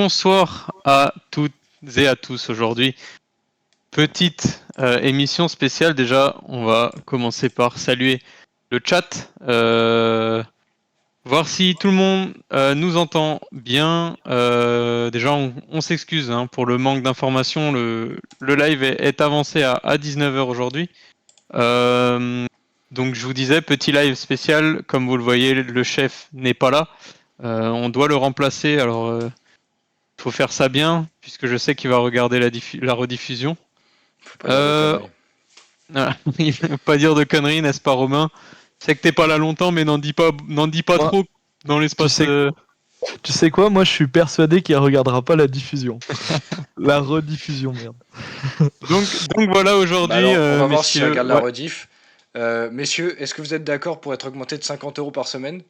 Bonsoir à toutes et à tous aujourd'hui. Petite émission spéciale. Déjà, on va commencer par saluer le chat. Voir si tout le monde nous entend bien. Déjà, on s'excuse pour le manque d'informations. Le live est avancé à 19h aujourd'hui. Donc, je vous disais, petit live spécial. Comme vous le voyez, le chef n'est pas là. On doit le remplacer. Alors, faut faire ça bien, puisque je sais qu'il va regarder la rediffusion. Faut pas dire de conneries. Voilà. Il ne faut pas dire de conneries, n'est-ce pas, Romain? Je sais que t'es pas là longtemps, mais n'en dis pas Moi, trop dans tu l'espace. sais, tu sais quoi? Moi, je suis persuadé qu'il regardera pas la diffusion. La rediffusion, merde. Donc voilà, Bah aujourd'hui, alors, on va voir s'il messieurs. regarde la Ouais. rediff. Messieurs, est-ce que vous êtes d'accord pour être augmenté de 50 € par semaine?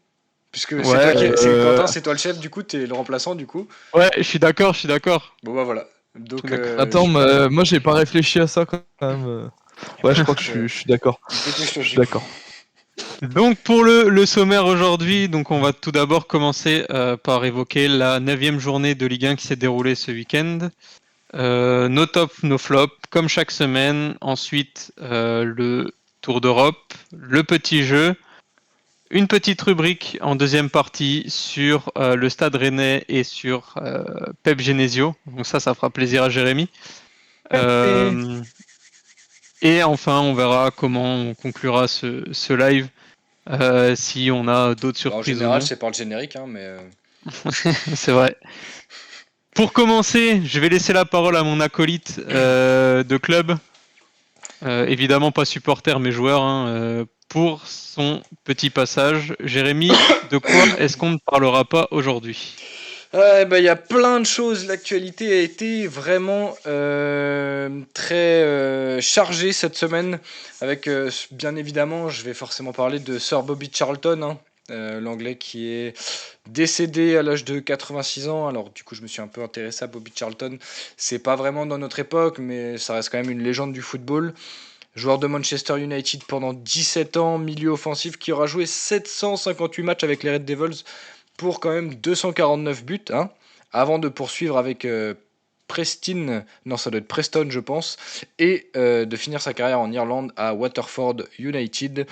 Puisque c'est toi Ouais, Quentin, c'est toi le chef, du coup, t'es le remplaçant, du coup. ouais, je suis d'accord, je suis d'accord. Bon bah voilà. Je suis Donc, d'accord. Attends, moi, j'ai pas réfléchi à ça quand même. Ouais, je crois que je suis d'accord. il dépêche Je suis du coup. d'accord. Donc pour le sommaire aujourd'hui, donc on va tout d'abord commencer par évoquer la 9e journée de Ligue 1 qui s'est déroulée ce week-end. Nos tops, nos flops, comme chaque semaine. Ensuite, le Tour d'Europe, le petit jeu, une petite rubrique en deuxième partie sur le Stade Rennais et sur Pep Genesio. Donc ça fera plaisir à Jérémy. Et enfin, on verra comment on conclura ce live, si on a d'autres Bah, en surprises ou général, non. c'est par le générique, hein, mais. C'est vrai. Pour commencer, je vais laisser la parole à mon acolyte de club. Évidemment pas supporter mais joueur, pour son petit passage. Jérémy, de quoi est-ce qu'on ne parlera pas aujourd'hui? Bah, il y a plein de choses. L'actualité a été vraiment très chargée cette semaine. Avec, bien évidemment, je vais forcément parler de Sir Bobby Charlton, hein, l'anglais qui est décédé à l'âge de 86 ans. Alors, du coup, je me suis un peu intéressé à Bobby Charlton. C'est pas vraiment dans notre époque, mais ça reste quand même une légende du football. Joueur de Manchester United pendant 17 ans, milieu offensif qui aura joué 758 matchs avec les Red Devils pour quand même 249 buts, hein, avant de poursuivre avec Preston, non ça doit être Preston je pense, et de finir sa carrière en Irlande à Waterford United.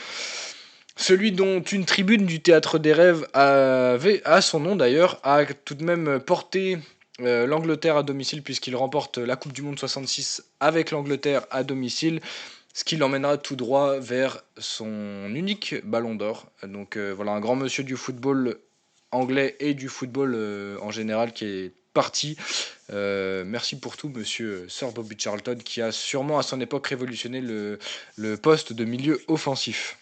Celui dont une tribune du Théâtre des Rêves avait, à son nom d'ailleurs, a tout de même porté l'Angleterre à domicile puisqu'il remporte la Coupe du Monde 66 avec l'Angleterre à domicile, ce qui l'emmènera tout droit vers son unique ballon d'or. Donc voilà, un grand monsieur du football anglais et du football en général qui est parti. Merci pour tout, monsieur Sir Bobby Charlton, qui a sûrement à son époque révolutionné le poste de milieu offensif.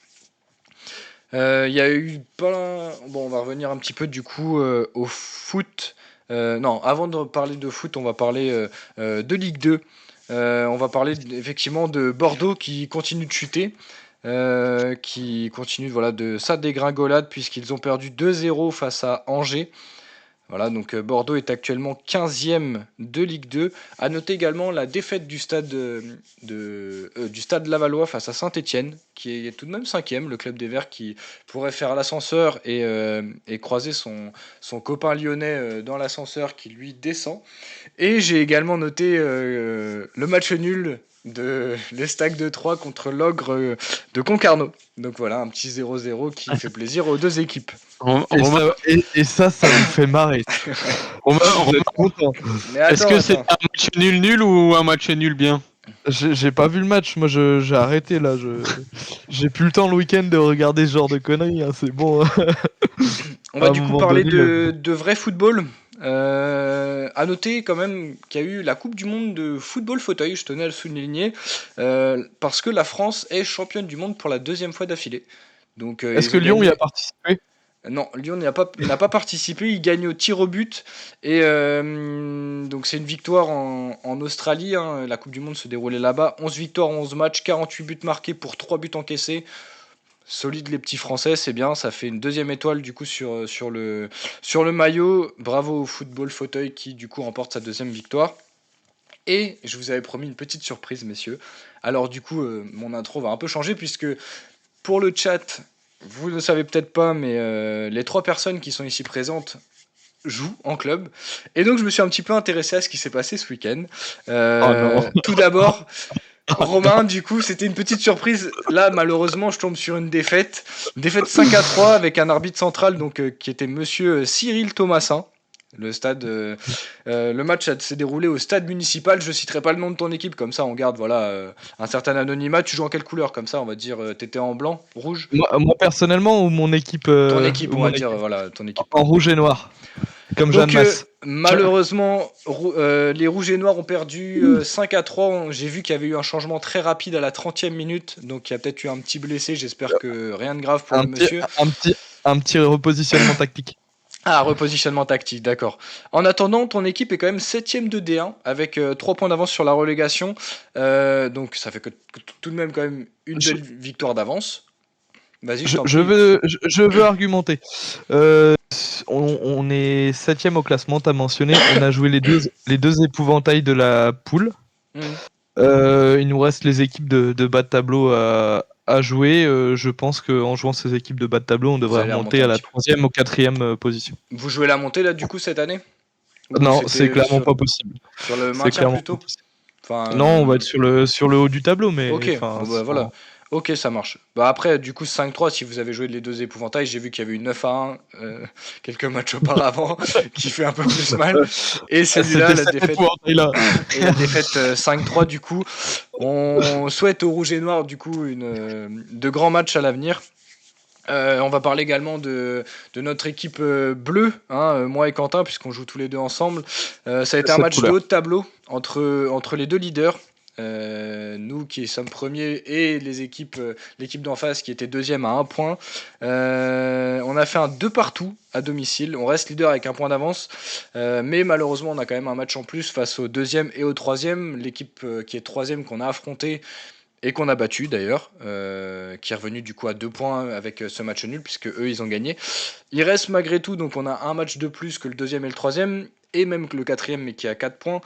Il y a eu plein. Bon, on va revenir un petit peu du coup au foot. Non, avant de parler de foot, on va parler de Ligue 2. On va parler effectivement de Bordeaux qui continue de chuter. Qui continue voilà, de sa dégringolade puisqu'ils ont perdu 2-0 face à Angers. Voilà, donc Bordeaux est actuellement 15e de Ligue 2. À noter également la défaite du du stade Lavallois face à Saint-Etienne, qui est tout de même 5e, le club des Verts qui pourrait faire l'ascenseur et croiser son copain lyonnais dans l'ascenseur qui lui descend. Et j'ai également noté le match nul de l'Estac de Troyes contre l'Ogre de Concarneau. Donc voilà, un petit 0-0 qui fait plaisir aux deux équipes. Romain, Ça vous fait marrer. Romain, Vous êtes content. Mais est-ce attends, que c'est attends. un match nul ou un match nul bien? J'ai pas vu le match, moi j'ai arrêté là. J'ai plus le temps le week-end de regarder ce genre de conneries, hein, c'est bon. On À va un du coup moment parler donné. de vrai football. À noter quand même qu'il y a eu la Coupe du Monde de football fauteuil, je tenais à le souligner, parce que la France est championne du monde pour la deuxième fois d'affilée. Donc Est-ce ils que ont Lyon y a gagné. participé? Non, Lyon n'a pas participé, il gagne au tir au but. Et donc c'est une victoire en Australie, hein. La Coupe du Monde se déroulait là-bas. 11 victoires, 11 matchs, 48 buts marqués pour 3 buts encaissés. Solide les petits Français, c'est bien, ça fait une deuxième étoile du coup sur le maillot. Bravo au football fauteuil qui du coup remporte sa deuxième victoire. Et je vous avais promis une petite surprise, messieurs. Alors du coup, mon intro va un peu changer puisque pour le chat, vous ne le savez peut-être pas, mais les trois personnes qui sont ici présentes joue en club. Et donc je me suis un petit peu intéressé à ce qui s'est passé ce week-end. Oh non. Tout d'abord, Romain, du coup, c'était une petite surprise. Là, malheureusement, je tombe sur une défaite. Une défaite 5-3 avec un arbitre central donc, qui était monsieur Cyril Thomasin. Le match s'est déroulé au stade municipal. Je citerai pas le nom de ton équipe, comme ça on garde un certain anonymat. Tu joues en quelle couleur? Comme ça, on va dire, t'étais en blanc, rouge? Moi, personnellement ou mon équipe, Ton équipe, ou on mon va dire, équipe voilà, ton équipe. en rouge et noir, comme Jeanne Donc Masse. malheureusement, les Rouges et Noirs ont perdu 5-3. J'ai vu qu'il y avait eu un changement très rapide à la 30e minute. Donc il y a peut-être eu un petit blessé. J'espère que rien de grave pour Un le petit, monsieur. un petit repositionnement tactique. Ah, repositionnement tactique, d'accord. En attendant, ton équipe est quand même 7ème de D1 avec 3 points d'avance sur la relégation. Donc ça fait que tout de même quand même une Je- belle victoire d'avance. Vas-y, je Je, t'en je prie. veux, je veux argumenter. Euh, on est 7ème au classement, t'as mentionné. On a joué les deux épouvantails de la poule. Mhm. Il nous reste les équipes de bas de tableau à jouer. Je pense qu'en jouant ces équipes de bas de tableau, on Vous devrait allez remonter remonter à un la petit peu. 3e ou 4e position. Vous jouez la montée là du coup cette année? Ou Non, c'est c'était clairement pas possible. sur le C'est maintien clairement pas plutôt? possible. Enfin, Non, on va être sur le haut du tableau, mais ok, enfin, bon, bah, voilà. Ok, ça marche. Bah après, du coup, 5-3, si vous avez joué les deux épouvantails, j'ai vu qu'il y avait eu 9-1 quelques matchs auparavant, qui fait un peu plus mal. Et celui-là, c'était cette épouvantail-là. et la défaite 5-3, du coup. On souhaite aux Rouges et Noirs, du coup, de grands matchs à l'avenir. On va parler également de notre équipe bleue, hein, moi et Quentin, puisqu'on joue tous les deux ensemble. Ça a été un Cette match de couleur. haut de tableau entre les deux leaders. Nous qui sommes premiers et l'équipe d'en face qui était deuxième à 1 point. On a fait un 2 partout à domicile. On reste leader avec 1 point d'avance. Mais malheureusement, on a quand même un match en plus face au deuxième et au troisième. L'équipe qui est troisième qu'on a affronté et qu'on a battu d'ailleurs, qui est revenu du coup à 2 points avec ce match nul, puisque eux ils ont gagné. Il reste malgré tout, donc on a un match de plus que le deuxième et le troisième, et même que le quatrième, mais qui a 4 points.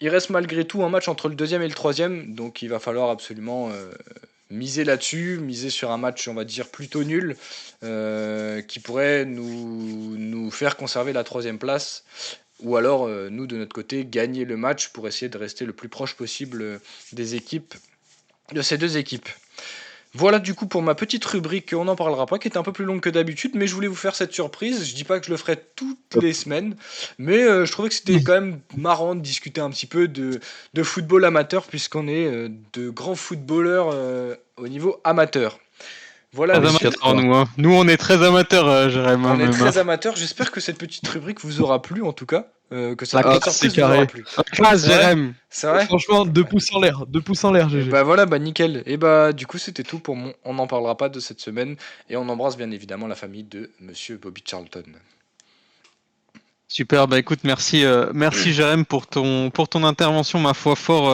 Il reste malgré tout un match entre le deuxième et le troisième, donc il va falloir absolument miser là-dessus, miser sur un match, on va dire, plutôt nul, qui pourrait nous faire conserver la troisième place. Ou alors, nous, de notre côté, gagner le match pour essayer de rester le plus proche possible des équipes de ces deux équipes. Voilà du coup pour ma petite rubrique, on n'en parlera pas, qui est un peu plus longue que d'habitude, mais je voulais vous faire cette surprise. Je dis pas que je le ferai toutes les semaines, mais je trouvais que c'était quand même marrant de discuter un petit peu de football amateur, puisqu'on est de grands footballeurs au niveau amateur. Voilà, Très messieurs, amateurs, nous, hein. Nous, on est très amateurs, Jérém, hein, on est même, hein. très amateurs. J'espère que cette petite rubrique vous aura plu, en tout cas, que cette La petite classe, surprise c'est vous aura carré. plu. Classe, C'est vrai Jérém. C'est vrai Franchement, 2 pouces en l'air, Et GG. bah voilà, bah nickel. Et bah du coup c'était tout pour mon On n'en parlera pas de cette semaine. Et on embrasse bien évidemment la famille de Monsieur Bobby Charlton. Super, bah écoute, merci Jérém pour ton intervention, ma foi, fort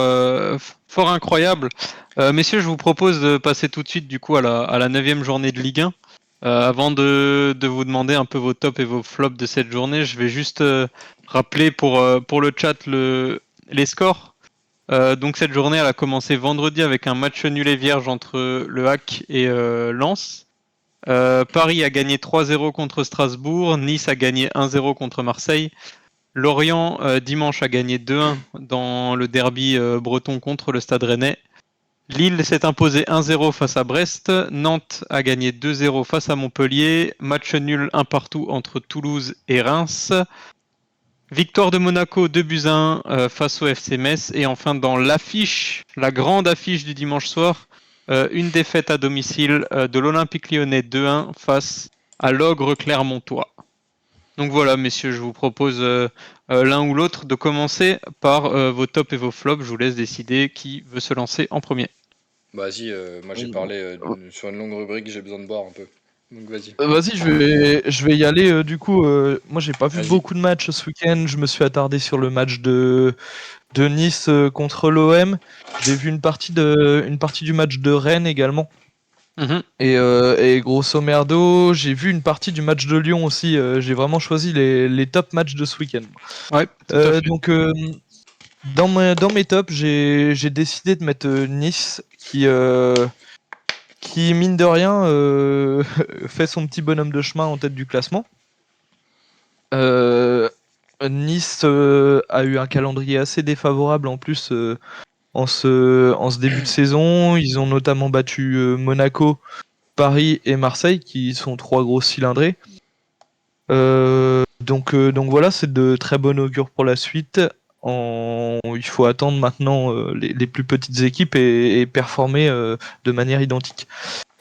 incroyable. Messieurs, je vous propose de passer tout de suite du coup à la 9e journée de Ligue 1. Avant de vous demander un peu vos tops et vos flops de cette journée, je vais juste rappeler pour le chat les scores. Donc cette journée, elle a commencé vendredi avec un match nul et vierge entre le HAC et Lens. Paris a gagné 3-0 contre Strasbourg, Nice a gagné 1-0 contre Marseille, Lorient dimanche a gagné 2-1 dans le derby breton contre le Stade Rennais. Lille s'est imposé 1-0 face à Brest, Nantes a gagné 2-0 face à Montpellier, match nul 1 partout entre Toulouse et Reims. Victoire de Monaco 2-1 face au FC Metz, et enfin dans l'affiche, la grande affiche du dimanche soir, une défaite à domicile de l'Olympique Lyonnais 2-1 face à l'Ogre Clermontois. Donc voilà, messieurs, je vous propose l'un ou l'autre de commencer par vos tops et vos flops. Je vous laisse décider qui veut se lancer en premier. Bah vas-y, moi j'ai parlé sur une longue rubrique, j'ai besoin de boire un peu. Donc vas-y. Vas-y, je vais y aller. Du coup, moi, j'ai pas vu Vas-y. beaucoup de matchs ce week-end. Je me suis attardé sur le match de Nice contre l'OM. J'ai vu une partie du match de Rennes également. Mhm. Et grosso merdo, j'ai vu une partie du match de Lyon aussi. J'ai vraiment choisi les top matchs de ce week-end. Ouais, tout à fait. Donc, dans mes tops, j'ai décidé de mettre Nice qui, mine de rien, fait son petit bonhomme de chemin en tête du classement. Nice a eu un calendrier assez défavorable en plus en ce début de saison. Ils ont notamment battu Monaco, Paris et Marseille, qui sont 3 gros cylindrés. Donc voilà, c'est de très bon augure pour la suite. Il faut attendre maintenant les plus petites équipes et performer de manière identique.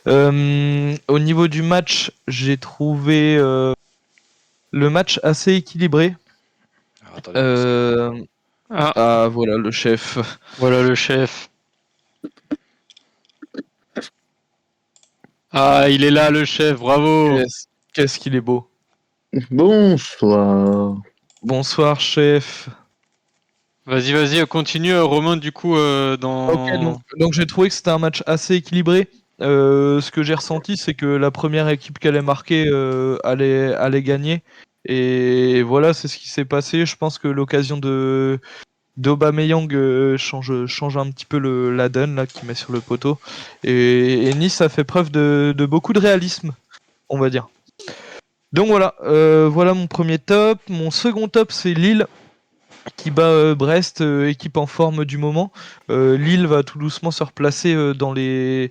Au niveau du match, j'ai trouvé le match assez équilibré. Alors, attendez, une seconde. Voilà le chef. Voilà le chef. Ah, il est là le chef, bravo. Qu'est-ce qu'il est beau. Bonsoir. Bonsoir chef. Vas-y, continue Romain du coup dans... Ok, donc j'ai trouvé que c'était un match assez équilibré. Ce que j'ai ressenti, c'est que la première équipe qui allait marquer allait gagner. Et voilà, c'est ce qui s'est passé. Je pense que l'occasion d'Aubameyang change un petit peu la donne là, qu'il met sur le poteau. Et Nice a fait preuve de beaucoup de réalisme, on va dire. Donc voilà mon premier top. Mon second top, c'est Lille qui bat Brest, équipe en forme du moment. Lille va tout doucement se replacer dans les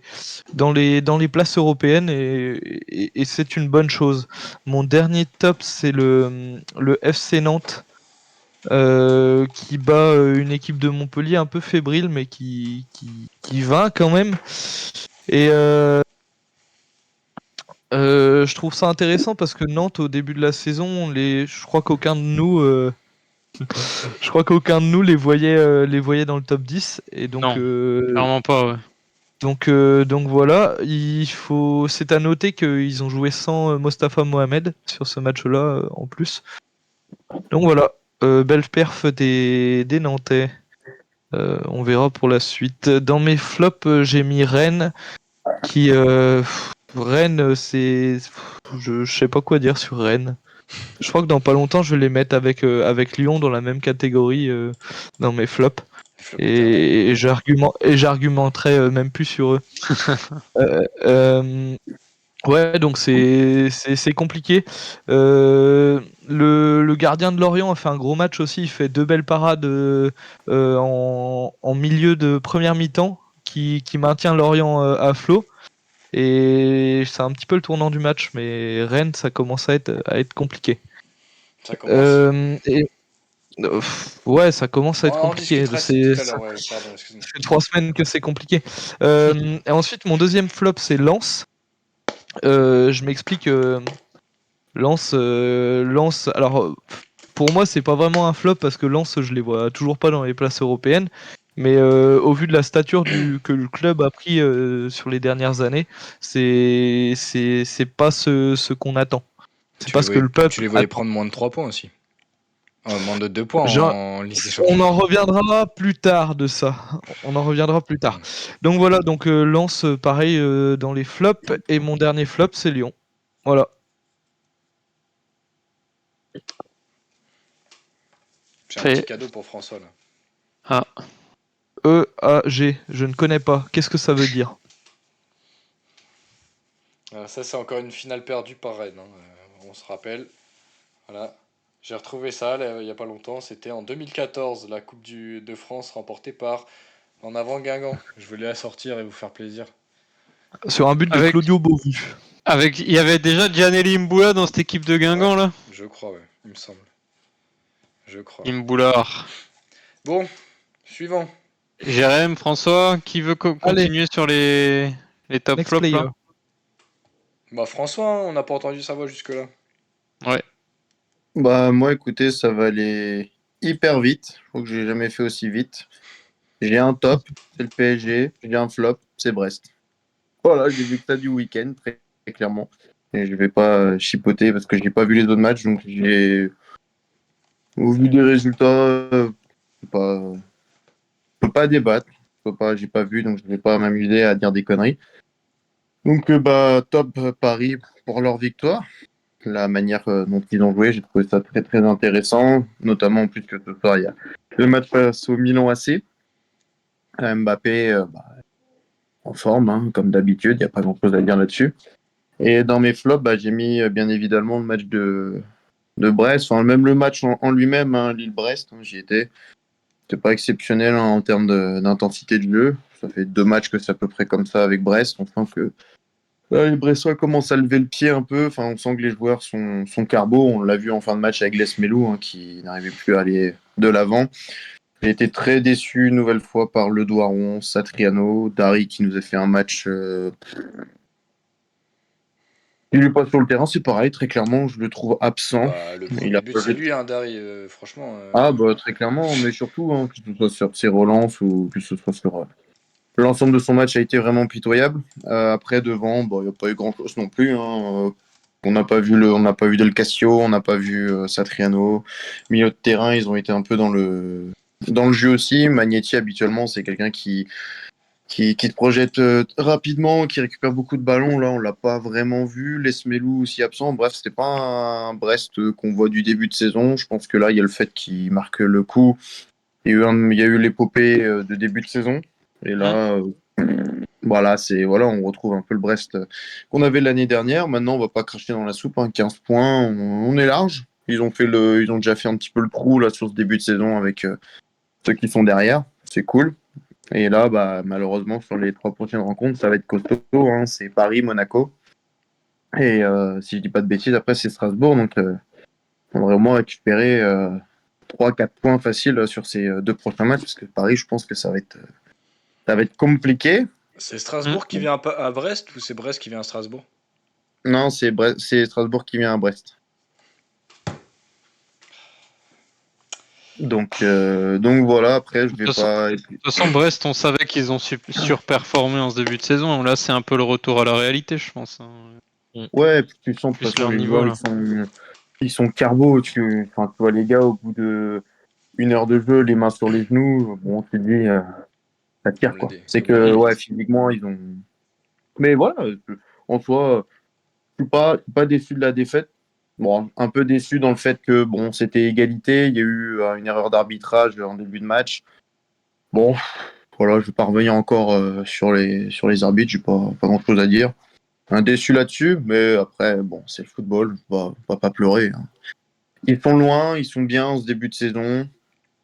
places européennes et c'est une bonne chose. Mon dernier top, c'est le FC Nantes qui bat une équipe de Montpellier un peu fébrile mais qui vainc quand même. Et je trouve ça intéressant parce que Nantes, au début de la saison, je crois qu'aucun de nous les voyait dans le top 10 et donc Non. Clairement pas, ouais. donc voilà, c'est à noter qu'ils ont joué sans Mostafa Mohamed sur ce match-là en plus. Donc voilà, belle perf des Nantais. On verra pour la suite. Dans mes flops, j'ai mis Rennes qui Rennes, je sais pas quoi dire sur Rennes. Je crois que dans pas longtemps, je vais les mettre avec Lyon dans la même catégorie dans mes flops. Et j'argumenterai même plus sur eux. Ouais, donc c'est compliqué. Le gardien de Lorient a fait un gros match aussi. Il fait 2 belles parades en milieu de première mi-temps qui maintient Lorient à flot. Et c'est un petit peu le tournant du match, mais Rennes, ça commence à être compliqué. Ça commence. Ouais, ça commence à être On compliqué. discutera C'est tout à l'heure, ouais, pardon, excuse-moi. ça fait 3 semaines que c'est compliqué. Et ensuite, mon deuxième flop, c'est Lens. Je m'explique. Lens. Alors, pour moi, c'est pas vraiment un flop parce que Lens, je les vois toujours pas dans les places européennes. Mais au vu de la stature que le club a pris sur les dernières années, c'est pas ce qu'on attend. C'est pas ce que le Tu peuple les voyais attend. prendre moins de 3 points aussi. Moins de 2 points Genre, en Ligue des On Champions. en reviendra plus tard de ça. On en reviendra plus tard. Donc voilà, donc Lens, pareil dans les flops. Et mon dernier flop, c'est Lyon. Voilà. J'ai un Fait. petit cadeau pour François là. Ah, EAG, je ne connais pas. Qu'est-ce que ça veut dire? Ça, c'est encore une finale perdue par Rennes, hein. On se rappelle. Voilà. J'ai retrouvé ça là, il y a pas longtemps. C'était en 2014, la Coupe de France remportée par En Avant Guingamp. Je voulais la sortir et vous faire plaisir. Sur un but de Avec- Claudio Beauvu. il y avait déjà Gianelli Mboula dans cette équipe de Guingamp là. Je crois, ouais, il me semble. Je crois. Imboulard. Bon, suivant. Jérém, François, qui veut continuer sur les top Next flops player. là? Bah François, hein, on n'a pas entendu sa voix jusque-là. Ouais. Bah moi écoutez, ça va aller hyper vite. Je crois que j'ai jamais fait aussi vite. J'ai un top, c'est le PSG. J'ai un flop, c'est Brest. Voilà, j'ai vu que ça du week-end, très, très clairement. Et je vais pas chipoter parce que j'ai pas vu les autres matchs, donc j'ai au vu des résultats, je peux pas débattre. J'ai pas vu, donc je vais pas m'amuser à dire des conneries. Donc bah top Paris pour leur victoire. La manière dont ils ont joué, j'ai trouvé ça très très intéressant, notamment en plus que ce soir il y a le match face au Milan AC. Mbappé en forme, hein, comme d'habitude, il n'y a pas grand chose à dire là-dessus. Et dans mes flops, j'ai mis bien évidemment le match de Brest. Enfin, même le match en lui-même, hein, Lille-Brest, hein, j'y étais. C'était pas exceptionnel, hein, en termes d'intensité de jeu. Ça fait 2 matchs que c'est à peu près comme ça avec Brest. On sent que là, les Brestois commencent à lever le pied un peu. Enfin, on sent que les joueurs sont carbo. On l'a vu en fin de match avec Les Melou, hein, qui n'arrivait plus à aller de l'avant. J'ai été très déçu une nouvelle fois par Le Doiron, Satriano, Dari qui nous a fait un match. Il n'est pas sur le terrain, c'est pareil, très clairement, je le trouve absent. Bah, le Il a premier but, pas c'est joué. lui, hein, Dari. Franchement. Ah, bah, très clairement, mais surtout, hein, que ce soit sur ses relances ou que ce soit sur. L'ensemble de son match a été vraiment pitoyable. Après, devant, il n'y a pas eu grand-chose non plus, hein. On n'a pas vu Del Casio, on n'a pas vu Satriano. Milieu de terrain, ils ont été un peu dans le jeu aussi. Magnetti, habituellement, c'est quelqu'un qui te projette rapidement, qui récupère beaucoup de ballons. Là, on l'a pas vraiment vu. Les Smelou aussi absent. Bref, c'était pas un Brest qu'on voit du début de saison. Je pense que là, il y a le fait qu'il marque le coup. Il y a eu l'épopée de début de saison. Et là, voilà, on retrouve un peu le Brest qu'on avait l'année dernière. Maintenant, on va pas cracher dans la soupe, hein. 15 points, on est large. Ils ont déjà fait un petit peu le trou là sur ce début de saison avec ceux qui sont derrière. C'est cool. Et là, bah, malheureusement, sur les 3 prochaines rencontres, ça va être costaud, hein. C'est Paris, Monaco. Et si je dis pas de bêtises, après, c'est Strasbourg. Donc, on va vraiment récupérer 3-4 points faciles sur ces 2 prochains matchs. Parce que Paris, je pense que ça va être compliqué. C'est Mm. Strasbourg qui vient à Brest ou c'est Brest qui vient à Strasbourg? Non, c'est Strasbourg qui vient à Brest. Donc voilà, après, je De vais toute façon, pas. de toute façon, Brest, on savait qu'ils ont surperformé en ce début de saison. Là, c'est un peu le retour à la réalité, je pense, hein. Ouais, puis tu sens de toute Plus façon, leur les niveau, joueurs, là. ils sont carbo. Enfin, tu vois, les gars, au bout de 1 heure de jeu, les mains sur les genoux, bon, tu te dis, ça tire, quoi. C'est Comme l'a que, dit ouais, Guise. physiquement, ils ont. Mais voilà, en soi, je suis pas déçu de la défaite. Bon, un peu déçu dans le fait que, bon, c'était égalité. Il y a eu une erreur d'arbitrage en début de match. Bon, voilà, je vais pas revenir encore sur les arbitres, j'ai pas grand-chose à dire. Un déçu là-dessus, mais après, bon, c'est le football, on va pas pleurer, hein. Ils sont loin, ils sont bien en ce début de saison.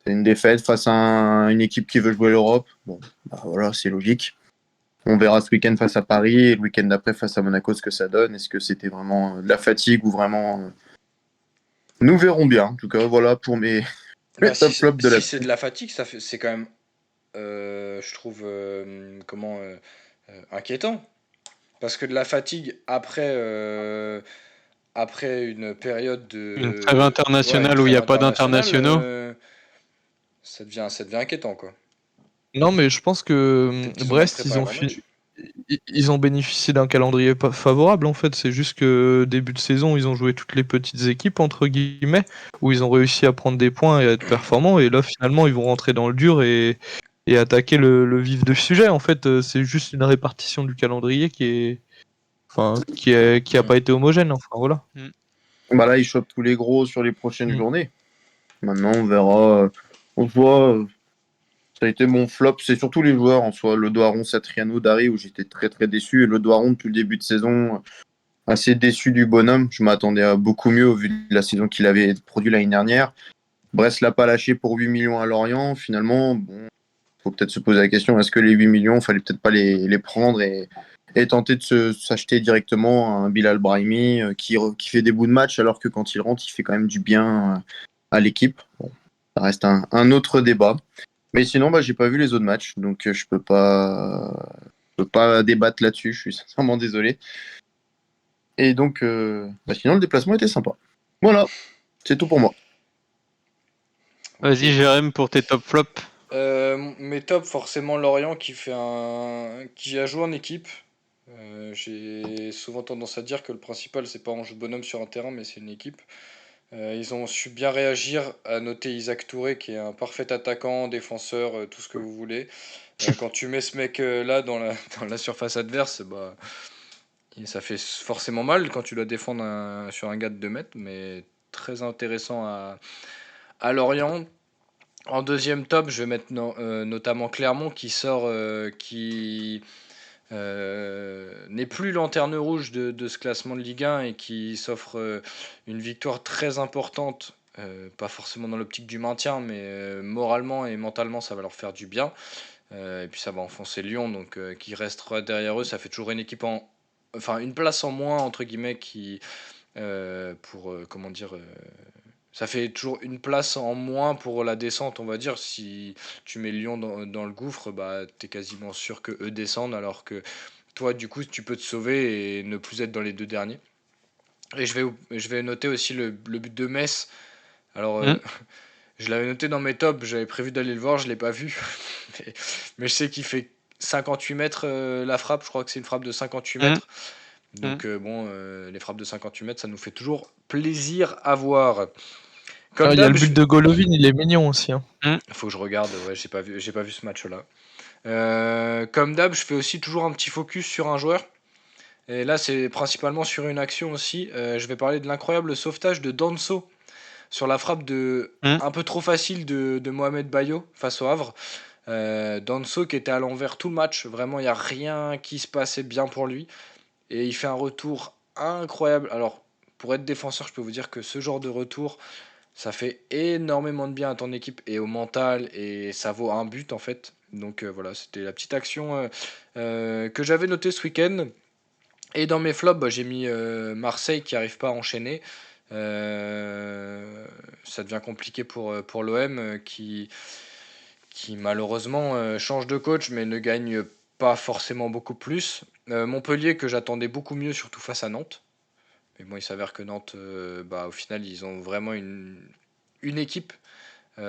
C'est une défaite face à une équipe qui veut jouer l'Europe. Bon, bah voilà, c'est logique. On verra ce week-end face à Paris et le week-end d'après face à Monaco ce que ça donne. Est-ce que c'était vraiment de la fatigue ou vraiment. Nous verrons bien. En tout cas, voilà pour mes, Bah, mes top flops de la. si c'est de la fatigue, c'est quand même, je trouve, inquiétant. Parce que de la fatigue après une période Une trêve ouais, une internationale où il n'y trêve a pas internationale, d'internationaux. ça devient inquiétant, quoi. Non, mais je pense que Peut-être qu'ils ont mal Brest, préparé leur match. ils ont bénéficié d'un calendrier favorable en fait. C'est juste que début de saison, ils ont joué toutes les petites équipes entre guillemets, où ils ont réussi à prendre des points et à être performants. Et là, finalement, ils vont rentrer dans le dur et attaquer le vif du sujet. En fait, c'est juste une répartition du calendrier qui a Mm. pas été homogène. Enfin voilà. Mm. Bah là, ils chopent tous les gros sur les prochaines Mm. journées. Maintenant, on verra. On se voit. Ça a été mon flop. C'est surtout les joueurs en soi. Le Doiron, Satriano, Dari, où j'étais très très déçu. Et le Doiron, depuis le début de saison, assez déçu du bonhomme. Je m'attendais à beaucoup mieux au vu de la saison qu'il avait produit l'année dernière. Brest l'a pas lâché pour 8 millions à Lorient. Finalement, bon, faut peut-être se poser la question, est-ce que les 8 millions, il fallait peut-être pas les prendre et tenter de s'acheter directement un Bilal Brahimi qui fait des bouts de match alors que quand il rentre, il fait quand même du bien à l'équipe. Bon, ça reste un autre débat. Mais sinon, bah, j'ai pas vu les autres matchs, donc je peux pas débattre là-dessus. Je suis sincèrement désolé. Et donc, bah, sinon, le déplacement était sympa. Voilà, c'est tout pour moi. Ok. Vas-y, Jérém, pour tes top flops. Mes top, forcément Lorient qui a joué en équipe. J'ai souvent tendance à dire que le principal, c'est pas un jeu de bonhomme sur un terrain, mais c'est une équipe. Ils ont su bien réagir, à noter Isaac Touré, qui est un parfait attaquant, défenseur, tout ce que vous voulez. Quand tu mets ce mec-là dans la surface adverse, bah, ça fait forcément mal quand tu dois défendre sur un gars de 2 mètres, mais très intéressant à Lorient. En deuxième top, je vais mettre notamment Clermont qui sort, n'est plus lanterne rouge de ce classement de Ligue 1 et qui s'offre une victoire très importante, pas forcément dans l'optique du maintien, mais moralement et mentalement, ça va leur faire du bien. Et puis ça va enfoncer Lyon, donc qui restera derrière eux. Ça fait toujours une équipe enfin une place en moins entre guillemets qui comment dire. Ça fait toujours une place en moins pour la descente, on va dire. Si tu mets Lyon dans le gouffre, bah t'es quasiment sûr que eux descendent, alors que toi, du coup, tu peux te sauver et ne plus être dans les deux derniers. Et je vais noter aussi le but de Metz. Alors, Hmm. je l'avais noté dans mes tops, j'avais prévu d'aller le voir, je l'ai pas vu. mais je sais qu'il fait 58 mètres la frappe, je crois que c'est une frappe de 58 Hmm. mètres. Donc bon, les frappes de 58 mètres, ça nous fait toujours plaisir à voir. Comme Il y a d'hab, le but de Golovin, il est mignon aussi. Hein. faut que je regarde, ouais, j'ai pas vu ce match-là. Comme d'hab, je fais aussi toujours un petit focus sur un joueur. Et là, c'est principalement sur une action aussi. Je vais parler de l'incroyable sauvetage de Danso sur la frappe Hmm. un peu trop facile de Mohamed Bayo face au Havre. Danso qui était à l'envers tout le match. Vraiment, il n'y a rien qui se passait bien pour lui. Et il fait un retour incroyable. Alors, pour être défenseur, je peux vous dire que ce genre de retour, ça fait énormément de bien à ton équipe et au mental. Et ça vaut un but en fait. Donc voilà, c'était la petite action que j'avais notée ce week-end. Et dans mes flops, bah, j'ai mis Marseille qui n'arrive pas à enchaîner. Ça devient compliqué pour l'OM qui malheureusement change de coach mais ne gagne pas forcément beaucoup plus. Montpellier que j'attendais beaucoup mieux, surtout face à Nantes. Mais bon, il s'avère que Nantes, bah, au final, ils ont vraiment une équipe. On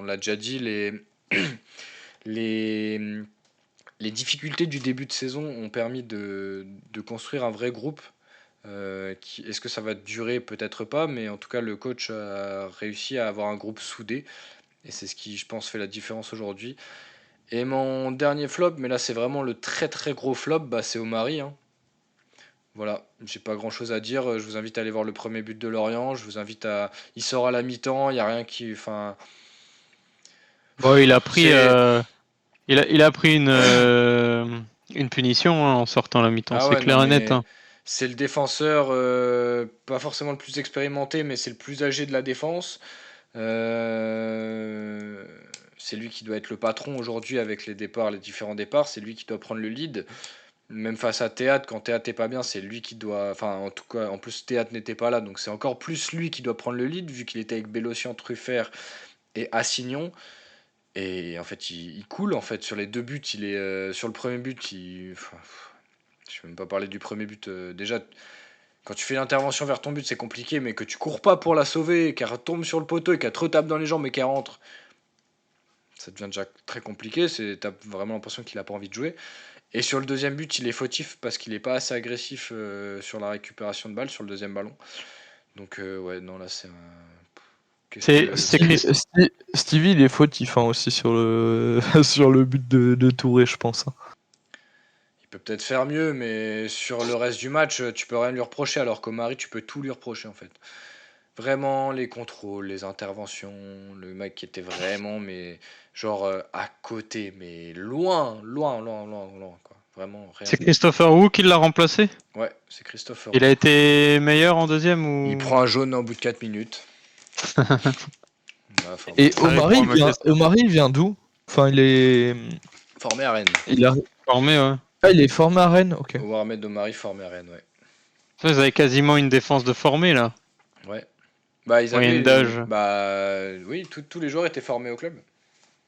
l'a déjà dit, les, les difficultés du début de saison ont permis de construire un vrai groupe. Est-ce que ça va durer? Peut-être pas, mais en tout cas, le coach a réussi à avoir un groupe soudé. Et c'est ce qui, je pense, fait la différence aujourd'hui. Et mon dernier flop, mais là c'est vraiment le très très gros flop, bah, c'est Omari. Hein. Voilà, j'ai pas grand chose à dire. Je vous invite à aller voir le premier but de Lorient. Je vous invite à. Il sort à la mi-temps, il n'y a rien qui. Enfin. Bon, il a pris, C'est. il a pris une punition hein, en sortant la mi-temps, Ah c'est ouais, non, clair et net. mais Hein. c'est le défenseur, pas forcément le plus expérimenté, mais c'est le plus âgé de la défense. Euh, C'est lui qui doit être le patron aujourd'hui avec les différents départs. C'est lui qui doit prendre le lead. Même face à Théâtre, quand Théâtre n'est pas bien, c'est lui qui doit. Enfin, en tout cas, en plus, Théâtre n'était pas là, donc c'est encore plus lui qui doit prendre le lead, vu qu'il était avec Bélocian, Truffert et Assignon. Et en fait, il coule en fait sur les deux buts. Il est sur le premier but. Enfin, je ne vais même pas parler du premier but. Déjà, quand tu fais l'intervention vers ton but, c'est compliqué, mais que tu cours pas pour la sauver, qu'elle retombe sur le poteau et qu'elle te retape dans les jambes et qu'elle rentre, ça devient déjà très compliqué. T'as vraiment l'impression qu'il a pas envie de jouer. Et sur le deuxième but, il est fautif parce qu'il est pas assez agressif sur la récupération de balle sur le deuxième ballon. Donc ouais, non là c'est un. Qu'est-ce que C'est Christ. Stevie, il est fautif hein, aussi sur le sur le but de Touré, je pense. Hein. il peut peut-être faire mieux, mais sur le reste du match, tu peux rien lui reprocher, alors qu'Omari, tu peux tout lui reprocher en fait. Vraiment, les contrôles, les interventions, le mec qui était vraiment, mais genre à côté, mais loin, loin, loin, loin, loin, quoi. Vraiment rien. C'est Christopher Wu qui l'a remplacé. Ouais, c'est Christophe Il Roux. a été meilleur en deuxième Il ou prend un jaune au bout de 4 minutes. Ouais, enfin, Et Ça répond à ma question. Omari, il vient d'où? Enfin, il est. formé à Rennes. Il a... Formé, ouais. Ah, il est formé à Rennes, ok. Mohamed Omari formé à Rennes, ouais. Vous avez quasiment une défense de formé là. Ouais. Bah, ils Moyenne avaient. d'âge. Bah, oui, tous les joueurs étaient formés au club.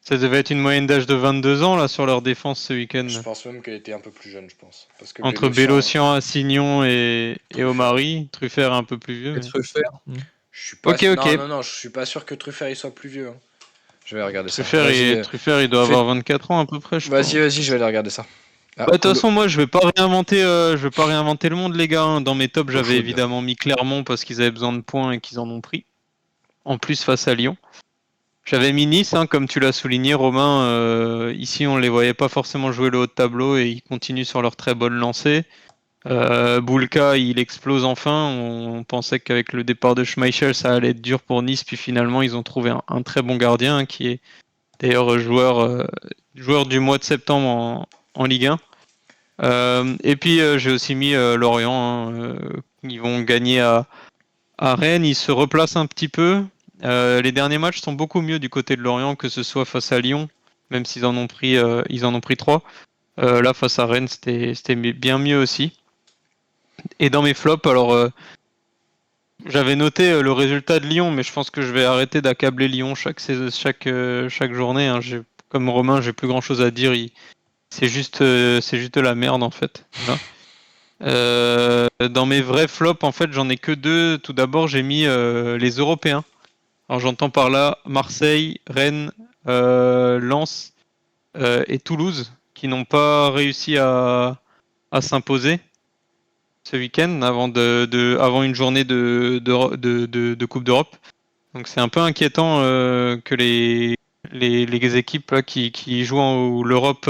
Ça devait être une moyenne d'âge de 22 ans là sur leur défense ce Je week-end. pense même qu'elle était un peu plus jeune, je pense. Parce que Entre Bélocian, Assignon et Truffert. Omari. Truffert un peu plus vieux. Et Mais... Truffert. Je suis pas. Ok, ok. Non, je suis pas sûr que Truffert il soit plus vieux. Hein. Je vais regarder ça. Truffert, il doit fais- avoir 24 ans à peu près, je crois. Vas-y, je vais aller regarder ça. Ah, Bah, de toute façon, moi, je vais pas réinventer le monde, les gars. Hein. Dans mes tops, Eau j'avais chaude. évidemment mis Clermont parce qu'ils avaient besoin de points et qu'ils en ont pris. En plus, face à Lyon. J'avais mis Nice, hein, comme tu l'as souligné, Romain. Ici, on les voyait pas forcément jouer le haut de tableau et ils continuent sur leur très bonne lancée. Boulka, il explose enfin. On pensait qu'avec le départ de Schmeichel, ça allait être dur pour Nice. Puis finalement, ils ont trouvé un très bon gardien hein, qui est d'ailleurs joueur du mois de septembre en Ligue 1. Et puis j'ai aussi mis Lorient. Ils vont gagner à Rennes. Ils se replacent un petit peu. Les derniers matchs sont beaucoup mieux du côté de Lorient, que ce soit face à Lyon, même s'ils en ont pris 3. Là, face à Rennes, c'était bien mieux aussi. Et dans mes flops, alors j'avais noté le résultat de Lyon, mais je pense que je vais arrêter d'accabler Lyon chaque journée. Hein. Comme Romain, j'ai plus grand chose à dire. C'est juste de la merde en fait. Voilà. Dans mes vrais flops, en fait, j'en ai que 2. Tout d'abord, j'ai mis les Européens. Alors j'entends par là Marseille, Rennes, Lens et Toulouse, qui n'ont pas réussi à s'imposer ce week-end avant une journée de Coupe d'Europe. Donc c'est un peu inquiétant que les équipes là, qui jouent l'Europe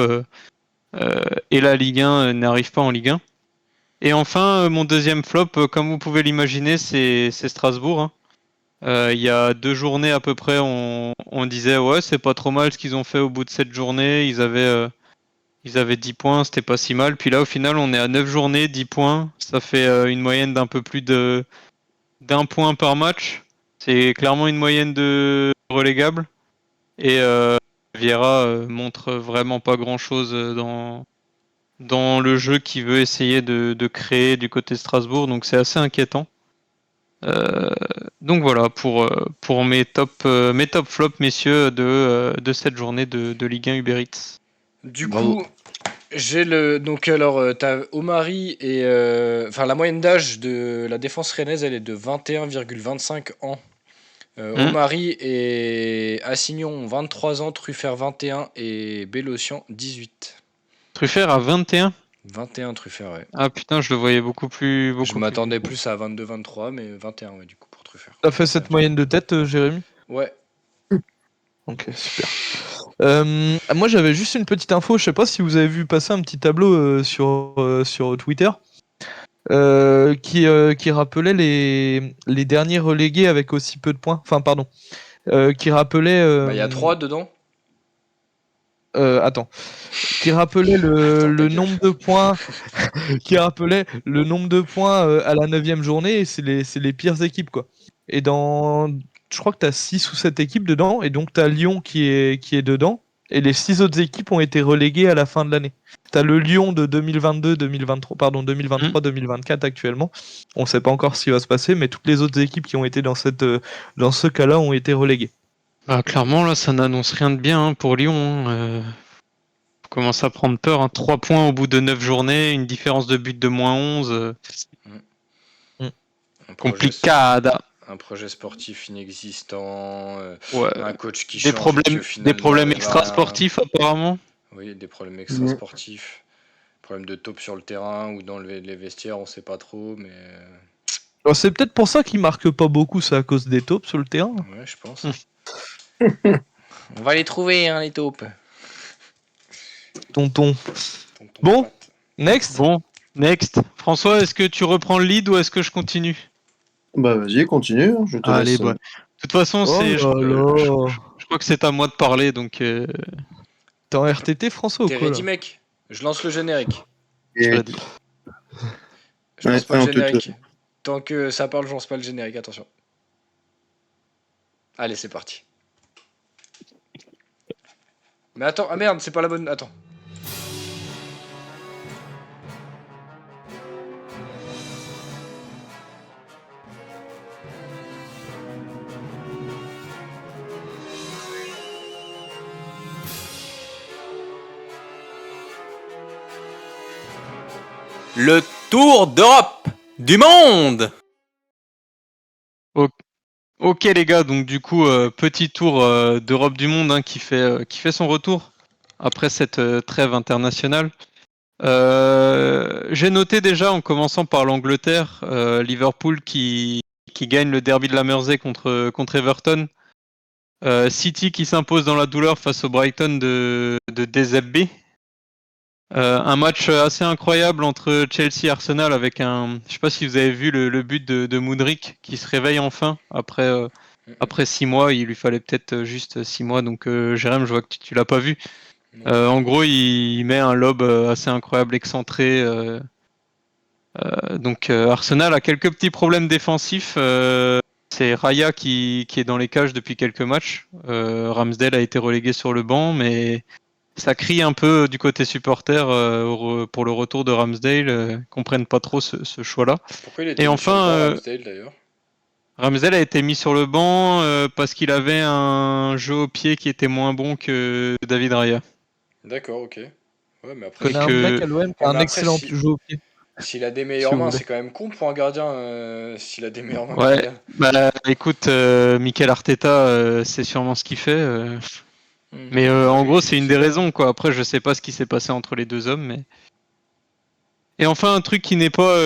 et la Ligue 1 n'arrivent pas en Ligue 1. Et enfin, mon deuxième flop, comme vous pouvez l'imaginer, c'est Strasbourg. Hein. Il y a 2 journées à peu près, on disait ouais, c'est pas trop mal ce qu'ils ont fait au bout de cette journée. Ils avaient 10 points, c'était pas si mal. Puis là, au final, on est à 9 journées, 10 points. Ça fait une moyenne d'un peu plus d'un point par match. C'est clairement une moyenne de relégable. Et Vieira montre vraiment pas grand-chose dans le jeu qu'il veut essayer de créer du côté de Strasbourg. Donc c'est assez inquiétant. Donc voilà pour mes top flops, messieurs, de cette journée de Ligue 1 Uber Eats. Du Bravo. coup, donc alors, t'as Omari et la moyenne d'âge de la défense rennaise, elle est de 21,25 ans. Omari et Assignon ont 23 ans, Truffert 21 et Bélocian 18. Truffert à 21. 21 Truffert, ouais. Ah putain, je le voyais beaucoup plus. Je m'attendais plus à 22-23, mais 21, ouais, du coup, pour Truffert. T'as fait cette moyenne de tête, Jérémy? Ouais. Ok, super. Moi, j'avais juste une petite info. Je sais pas si vous avez vu passer un petit tableau sur Twitter qui rappelait les derniers relégués avec aussi peu de points. Enfin, pardon. Qui rappelait. Il y a 3 dedans. Attends. Qui rappelait le nombre de points. Qui rappelait le nombre de points à la 9e journée. Et c'est les pires équipes, quoi. Et je crois que tu as 6 ou 7 équipes dedans, et donc tu as Lyon qui est dedans, et les 6 autres équipes ont été reléguées à la fin de l'année. Tu as le Lyon de 2023-2024 actuellement. On ne sait pas encore ce qui va se passer, mais toutes les autres équipes qui ont été dans ce cas-là ont été reléguées. Bah, clairement, là, ça n'annonce rien de bien hein, pour Lyon. On commence à prendre peur. Hein. 3 points au bout de 9 journées, une différence de but de moins 11. Complicada. Un projet sportif inexistant, Ouais. un coach qui Des change. Des problèmes extra-sportifs, apparemment. Oui, des problèmes extra-sportifs. Problèmes de taupe sur le terrain ou dans les vestiaires, on sait pas trop, mais. Alors, c'est peut-être pour ça qu'ils marquent pas beaucoup, c'est à cause des taupes sur le terrain. Ouais, je pense. On va les trouver, hein, les taupes. Tonton. Bon. Next. Bon, next. François, est-ce que tu reprends le lead ou est-ce que je continue? Bah vas-y, continue. Hein, je te Allez, laisse. bah. De toute façon, je crois que c'est à moi de parler, donc. T'es en RTT, François, ou T'es quoi ready, là mec? Je lance le générique. Je l'ai dit. Je lance pas le générique. Tant que ça parle, je lance pas le générique, attention. Allez, c'est parti. Mais attends, ah merde, c'est pas la bonne. Attends. Le tour d'Europe du monde. Ok les gars, donc du coup petit tour d'Europe du monde hein, qui fait son retour après cette trêve internationale. J'ai noté déjà en commençant par l'Angleterre, Liverpool qui gagne le derby de la Mersey contre Everton, City qui s'impose dans la douleur face au Brighton de DZB. Un match assez incroyable entre Chelsea et Arsenal avec je sais pas si vous avez vu le but de Mudryk qui se réveille enfin après 6 mois. Il lui fallait peut-être juste 6 mois. Donc Jérém, je vois que tu l'as pas vu. En gros, il met un lob assez incroyable, excentré. Donc Arsenal a quelques petits problèmes défensifs. C'est Raya qui est dans les cages depuis quelques matchs. Ramsdale a été relégué sur le banc, mais ça crie un peu du côté supporter pour le retour de Ramsdale. Comprennent pas trop ce choix-là. Pourquoi il Et était mis sur le enfin, banc, Ramsdale d'ailleurs? Ramsdale a été mis sur le banc parce qu'il avait un jeu au pied qui était moins bon que David Raya. D'accord, ok. Ouais, mais Je après, connais Donc, un mec à l'OM qui ouais, a mais un après excellent si... jeu au pied, s'il a des si meilleures vous mains, voulez. c'est quand même con pour un gardien s'il a des meilleures mains que ouais, Raya. bah écoute, Mikel Arteta, c'est sûrement ce qu'il fait. Mais Moi, en gros, je c'est une sais des pas. raisons, quoi. Après, je sais pas ce qui s'est passé entre les deux hommes, mais. Et enfin, un truc qui n'est pas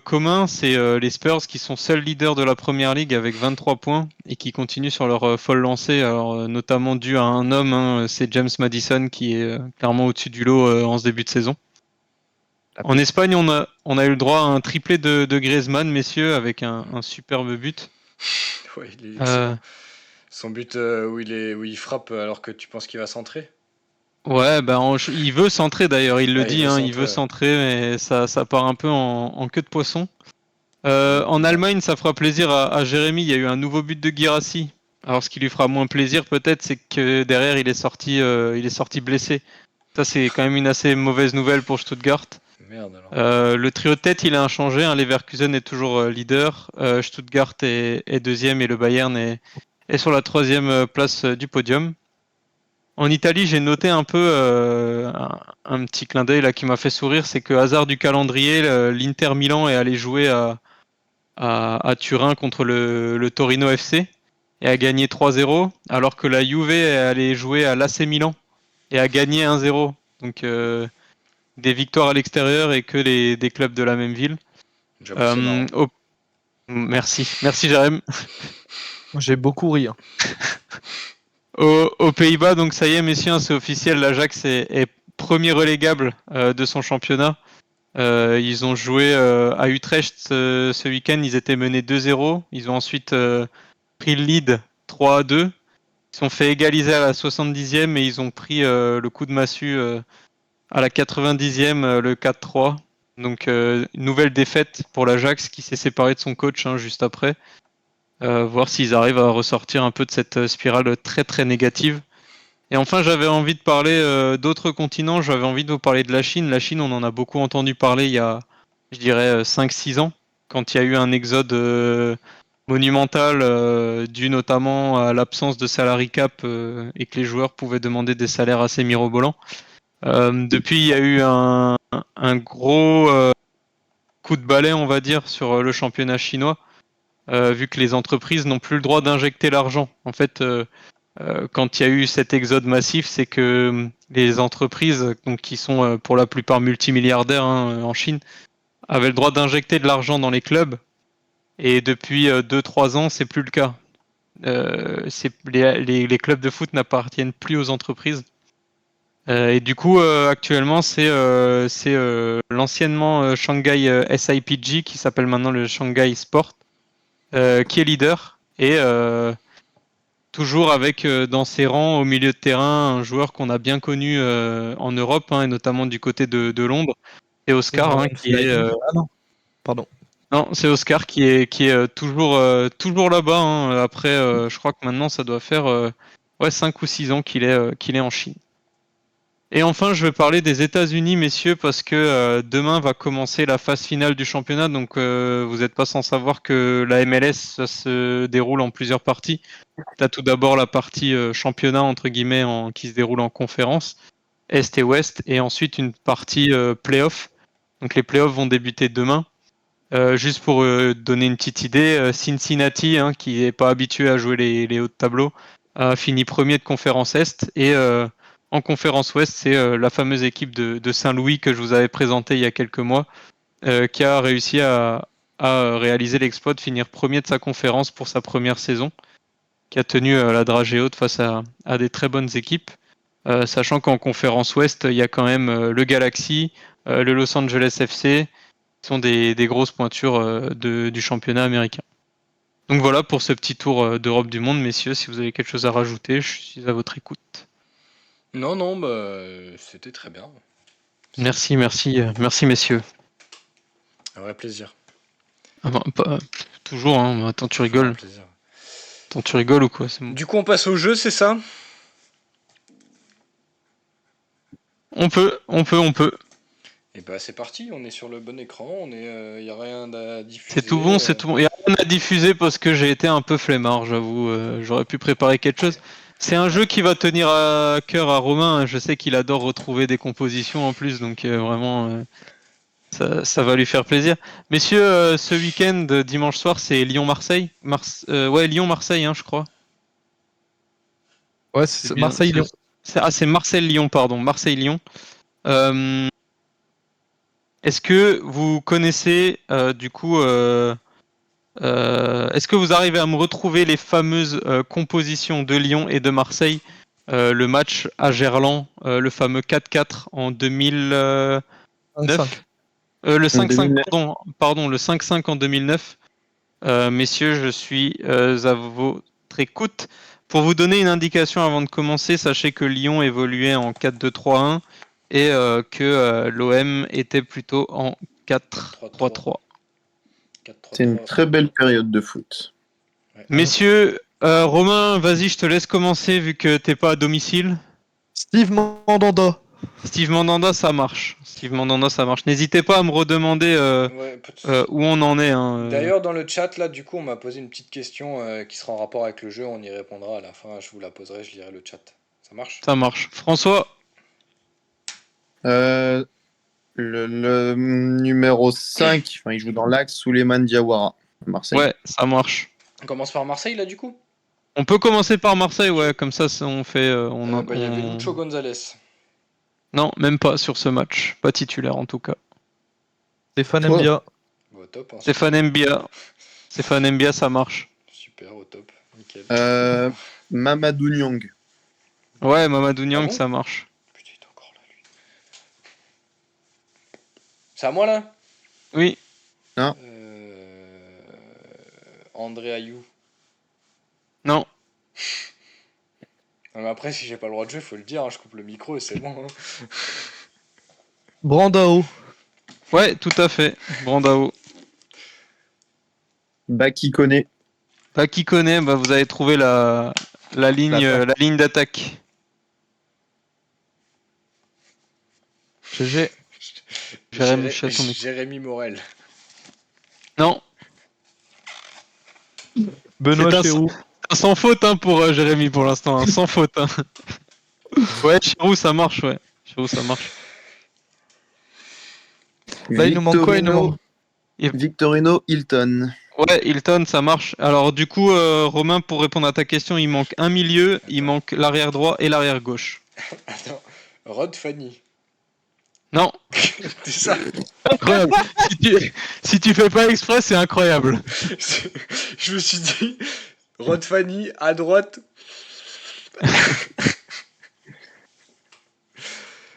commun, c'est les Spurs qui sont seuls leaders de la Première Ligue avec 23 points et qui continuent sur leur folle lancée, alors notamment dû à un homme, hein, c'est James Madison qui est clairement au-dessus du lot en ce début de saison. La En pépite. Espagne, on a eu le droit à un triplé de Griezmann, messieurs, avec un superbe but. Ouais, il est Euh, excellent. Son but où il frappe alors que tu penses qu'il va centrer. ouais, bah, il veut centrer d'ailleurs, il le Ouais, il dit, veut hein, il centrer, veut ouais. centrer, mais ça part un peu en queue de poisson. En Allemagne, ça fera plaisir à Jérémy. Il y a eu un nouveau but de Guirassy. Alors, ce qui lui fera moins plaisir, peut-être, c'est que derrière, il est sorti blessé. Ça, c'est quand même une assez mauvaise nouvelle pour Stuttgart. Merde alors. Le trio de tête, il a inchangé. Hein. Leverkusen est toujours leader. Stuttgart est deuxième et le Bayern est sur la troisième place du podium. En Italie, j'ai noté un peu un petit clin d'œil là qui m'a fait sourire, c'est que hasard du calendrier, l'Inter Milan est allé jouer à Turin contre le Torino FC et a gagné 3-0, alors que la Juve est allée jouer à l'AC Milan et a gagné 1-0. Donc des victoires à l'extérieur et que des clubs de la même ville. J'avoue, c'est Euh, marrant. au- Merci Jérém. J'ai beaucoup ri, hein. Aux Pays-Bas, donc ça y est, messieurs, c'est officiel, l'Ajax est premier relégable de son championnat. Ils ont joué à Utrecht ce week-end, ils étaient menés 2-0. Ils ont ensuite pris le lead 3-2. Ils sont fait égaliser à la 70e et ils ont pris le coup de massue à la 90e, le 4-3. Donc une nouvelle défaite pour l'Ajax qui s'est séparé de son coach juste après. Voir s'ils arrivent à ressortir un peu de cette spirale très très négative. Et enfin, j'avais envie de parler d'autres continents. J'avais envie de vous parler de la Chine. La Chine, on en a beaucoup entendu parler il y a, je dirais, 5-6 ans, quand il y a eu un exode monumental dû notamment à l'absence de salary cap et que les joueurs pouvaient demander des salaires assez mirobolants. Depuis, il y a eu un gros coup de balai, on va dire, sur le championnat chinois, vu que les entreprises n'ont plus le droit d'injecter l'argent. En fait, quand il y a eu cet exode massif, c'est que les entreprises, donc, qui sont pour la plupart multimilliardaires en Chine, avaient le droit d'injecter de l'argent dans les clubs. Et depuis 2-3 ans, c'est plus le cas. Les clubs de foot n'appartiennent plus aux entreprises. Et du coup, actuellement, c'est l'anciennement Shanghai SIPG qui s'appelle maintenant le Shanghai Sport, qui est leader. Et toujours avec dans ses rangs au milieu de terrain un joueur qu'on a bien connu en Europe et notamment du côté de Londres, c'est C'est Oscar Ryan qui est Fly. Ah non, pardon. non, c'est Oscar qui est toujours là-bas après je crois que maintenant ça doit faire ouais 5 ou 6 ans qu'il est en Chine. Et enfin, je vais parler des États-Unis, messieurs, parce que demain va commencer la phase finale du championnat. Donc, vous n'êtes pas sans savoir que la MLS, ça se déroule en plusieurs parties. Tu as tout d'abord la partie championnat, entre guillemets, qui se déroule en conférence, Est et Ouest, et ensuite une partie playoff. Donc, les playoffs vont débuter demain. Juste pour donner une petite idée, Cincinnati, qui n'est pas habitué à jouer les hauts de tableau, a fini premier de conférence Est. Et en conférence Ouest, c'est la fameuse équipe de Saint-Louis que je vous avais présentée il y a quelques mois, qui a réussi à réaliser l'exploit de finir premier de sa conférence pour sa première saison, qui a tenu la dragée haute face à des très bonnes équipes. Sachant qu'en conférence Ouest, il y a quand même le Galaxy, le Los Angeles FC, qui sont des grosses pointures du championnat américain. Donc voilà pour ce petit tour d'Europe du monde, messieurs. Si vous avez quelque chose à rajouter, je suis à votre écoute. Non, non, bah, c'était très bien. Merci, merci messieurs. Un vrai plaisir. Ah ben, toujours, hein. Attends, tu rigoles. Un plaisir. Attends, tu rigoles ou quoi? C'est bon. Du coup, on passe au jeu, c'est ça? On peut. Et bah, c'est parti, on est sur le bon écran, y a rien à diffuser. C'est tout bon, c'est tout bon. Il n'y a rien à diffuser parce que j'ai été un peu flemmard, j'avoue. J'aurais pu préparer quelque chose. C'est un jeu qui va tenir à cœur à Romain, hein. Je sais qu'il adore retrouver des compositions en plus, donc vraiment, ça va lui faire plaisir. Messieurs, ce week-end, dimanche soir, c'est Lyon-Marseille. Ouais, Lyon-Marseille, hein, je crois. Ouais, C'est c'est bien. Marseille-Lyon. C'est Marseille-Lyon, pardon. Marseille-Lyon. Euh, Est-ce que vous connaissez, du coup... est-ce que vous arrivez à me retrouver les fameuses compositions de Lyon et de Marseille, le match à Gerland, le fameux 4-4 en 2009, 5-5. le 5-5, 2009. pardon, le 5-5 en 2009. Messieurs, je suis à votre écoute. Pour vous donner une indication avant de commencer, sachez que Lyon évoluait en 4-2-3-1 et que l'OM était plutôt en 4-3-3. C'est une très belle période de foot. Ouais. Messieurs, Romain, vas-y, je te laisse commencer vu que t'es pas à domicile. Steve Mandanda. Steve Mandanda, ça marche. Steve Mandanda, ça marche. N'hésitez pas à me redemander Ouais, pas de soucis. où on en est. Hein. D'ailleurs, dans le chat, là, du coup, on m'a posé une petite question qui sera en rapport avec le jeu. On y répondra à la fin. Je vous la poserai, je lirai le chat. Ça marche? Ça marche. François, Euh, le numéro 5, enfin, il joue dans l'axe, Souleymane Diawara, à Marseille. ouais, ça marche. On commence par Marseille, là, du coup? On peut commencer par Marseille, ouais, comme ça on fait. Il y avait Lucho Gonzalez. Non, même pas sur ce match. Pas titulaire en tout cas. Stéphane Oh. Mbia. Au top. Hein, Stéphane Mbia. Stéphane Mbia, ça marche. super, au top. Nickel. Mamadou Niang. Ouais, Mamadou Niang, bon ça marche. Putain, il est encore là, lui. C'est à moi, là? Oui, André Ayou. non. Non, mais après, si j'ai pas le droit de jouer, faut le dire. Hein, je coupe le micro et c'est bon. Hein. Brandao. Ouais, tout à fait. Brandao. Baki Koné. Bah, qui connaît, bah, vous avez trouvé la ligne d'attaque. GG. Jérémy, je suis à ton micro. Jérémy Morel. Non, Benoît C'est un- Chéroux. sans faute hein, pour Jérémy pour l'instant, hein, sans faute. Hein. Ouais, Chirou, ça marche, ouais. Chirou, ça marche. Là, il nous manque quoi? Il nous manque... Victorino Hilton. Ouais, Hilton, ça marche. Alors du coup, Romain, pour répondre à ta question, il manque un milieu, il manque l'arrière droit et l'arrière gauche. Attends. Rod Fanny. Non, C'est ça. incroyable. si tu fais pas exprès, c'est incroyable. Je me suis dit, Rod Fanny à droite.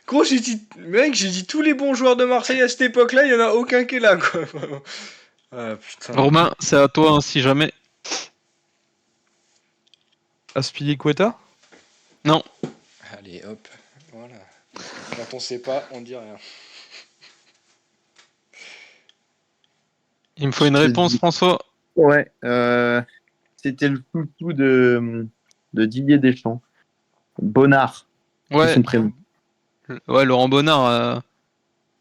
Gros, j'ai dit tous les bons joueurs de Marseille à cette époque-là, il y en a aucun qui est là, quoi. Ah putain. Romain, c'est à toi, hein, si jamais. Aspilicueta. Non, Allez, hop. Voilà. Quand on sait pas, on dit rien. il me faut une réponse, François. Ouais. C'était le chouchou de Didier Deschamps. Bonnard. C'est Ouais, son prénom. ouais, Laurent Bonnard,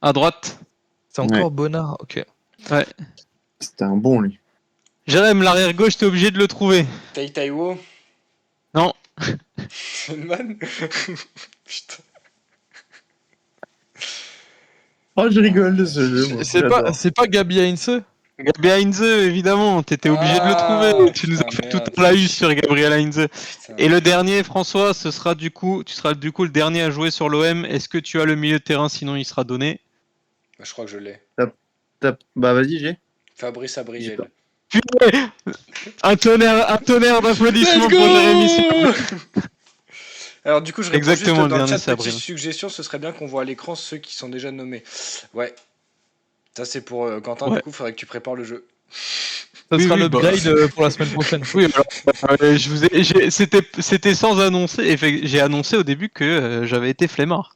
à droite. C'est encore Bonnard. Ok. Ouais. C'était un bon, lui. Jérémy, l'arrière gauche, t'es obligé de le trouver. Tai Taiwo. Non. Sandman. Putain. Oh, je rigole de ce jeu. moi, j'adore. C'est pas Gabi Heinze. Gabriel Heinze, évidemment, t'étais obligé de le trouver. Tu nous as fait merde, toute la U sur Gabriel Heinze. Putain. Et le dernier, François, tu seras du coup le dernier à jouer sur l'OM. Est-ce que tu as le milieu de terrain, sinon il sera donné? Bah, je crois que je l'ai. Bah, vas-y, j'ai. Fabrice Abrigel. Purée, un tonnerre d'applaudissements pour Jérémy. Alors du coup, je réponds Exactement, juste le dans le dernier, chat, c'est petite Abril. suggestion, ce serait bien qu'on voit à l'écran ceux qui sont déjà nommés. Ouais. Ça c'est pour Quentin, Ouais. du coup, il faudrait que tu prépares le jeu. Ça Oui, sera oui, l'upgrade pour la semaine prochaine. Oui, alors, c'était sans annoncer. J'ai annoncé au début que j'avais été flemmard.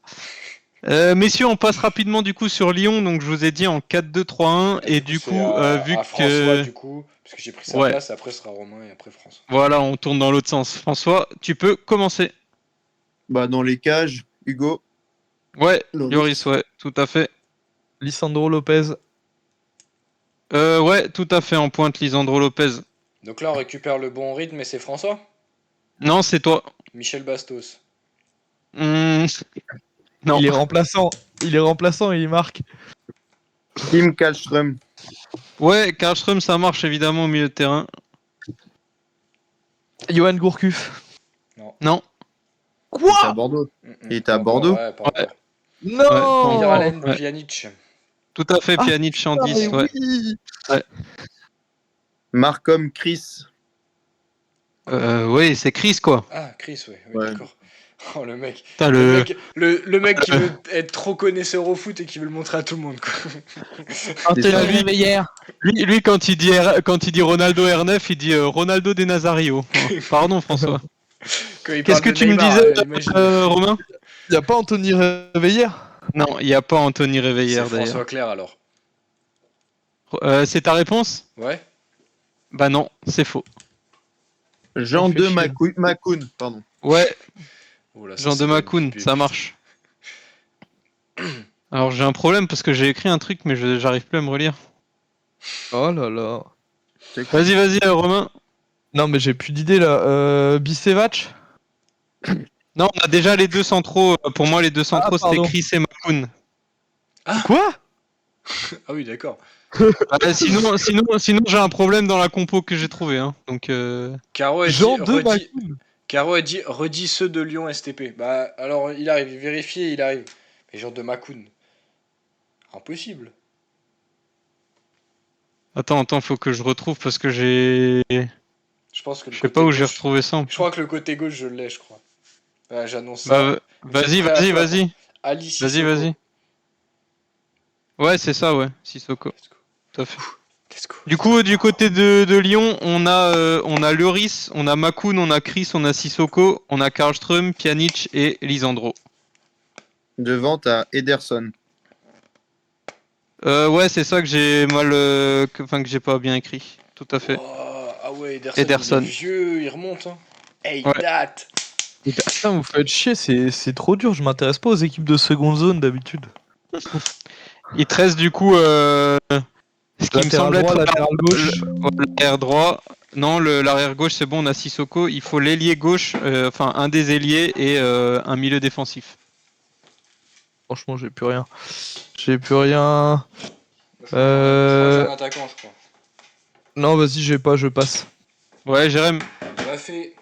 Messieurs, on passe rapidement du coup sur Lyon. Donc je vous ai dit en 4-2-3-1 et du c'est coup, vu à François, que du coup, parce que j'ai pris sa ouais, place, après ce sera Romain et après François. voilà, on tourne dans l'autre sens. François, tu peux commencer. Bah, dans les cages, Hugo, Ouais, Loris. Lloris, ouais, tout à fait. Lisandro Lopez. Ouais, tout à fait en pointe, Lisandro Lopez. Donc là, on récupère le bon rythme et c'est François. Non, c'est toi. Michel Bastos. Hmm, non. Il est remplaçant. Il est remplaçant et il marque. Tim Kallström. Ouais, Karlström, ça marche évidemment au milieu de terrain. Johan Gourcuff. Non. Il était à Bordeaux. Il était à Pas Bordeaux. encore, ouais, pas Ouais. encore. Non. Miralem Ouais. Pjanic. Tout à fait, Ah, Pjanic en Ah, 10, mais ouais. oui. Markham Chris. Oui, c'est Chris, quoi. Ah, Chris, ouais, Ouais. d'accord. Oh, le mec. Putain, Le mec qui veut être trop connaisseur au foot et qui veut le montrer à tout le monde, quoi. C'est ça. Lui, quand il dit Ronaldo R9, il dit Ronaldo des Nazario. Pardon, François. Quand il Qu'est-ce parle que de tu me Neymar, disais, imagine. Romain? Il n'y a pas Anthony Réveillère. Non, il n'y a pas Anthony C'est Réveillère, François d'ailleurs. Clair, alors. C'est ta réponse? Ouais. Bah non, c'est faux. Jean Il fait de chier. Macoun, pardon. Ouais, Oh là, ça, Jean c'est de une Macoun, pépite. ça marche. Alors j'ai un problème parce que j'ai écrit un truc mais j'arrive plus à me relire. Oh là là. Vas-y, Romain. Non, mais j'ai plus d'idées là. Bicevac. Non, on a déjà les deux centraux. Pour moi, les deux centraux, c'était pardon. Chris et Macoun. Quoi? Ah oui, d'accord. Sinon j'ai un problème dans la compo que j'ai trouvé. Hein. Donc, Caro a dit, Jean de Macoun. Caro a dit, redis ceux de Lyon STP. Bah, alors, il arrive, vérifiez, il arrive. Mais genre de Macoun. Impossible. Attends, faut que je retrouve parce que j'ai. Je pense que le Je sais côté pas où j'ai gauche- retrouvé ça. Je crois que le côté gauche, je l'ai, je crois. Ouais, j'annonce ça. Bah, Vous êtes prêts à tout vas-y. Ali Sissoko. Vas-y. Ouais, c'est ça, ouais. Sissoko. Let's go. Tout à fait. Let's go. Du coup, du côté de Lyon, on a Lloris, on a Macoun, on a Chris, on a Sissoko, on a Karlström, Pjanic et Lisandro. Devant, t'as Ederson. Ouais, c'est ça que j'ai mal, que j'ai pas bien écrit. Tout à fait. Oh, ah ouais, Ederson. il est vieux, il remonte. Hein. Hey, Ouais. date. Putain, vous faites chier, c'est trop dur. Je m'intéresse pas aux équipes de seconde zone d'habitude. Il te reste du coup ce qui me Latéral semble droit, être latéral gauche. l'arrière droit. Non, l'arrière gauche, c'est bon, on a Sissoko. Il faut l'ailier gauche, enfin un des ailiers et un milieu défensif. Franchement, j'ai plus rien. J'ai plus rien. J'ai un attaquant, je crois. Non, vas-y, j'ai pas, je passe. Ouais, Jérém. Baffé.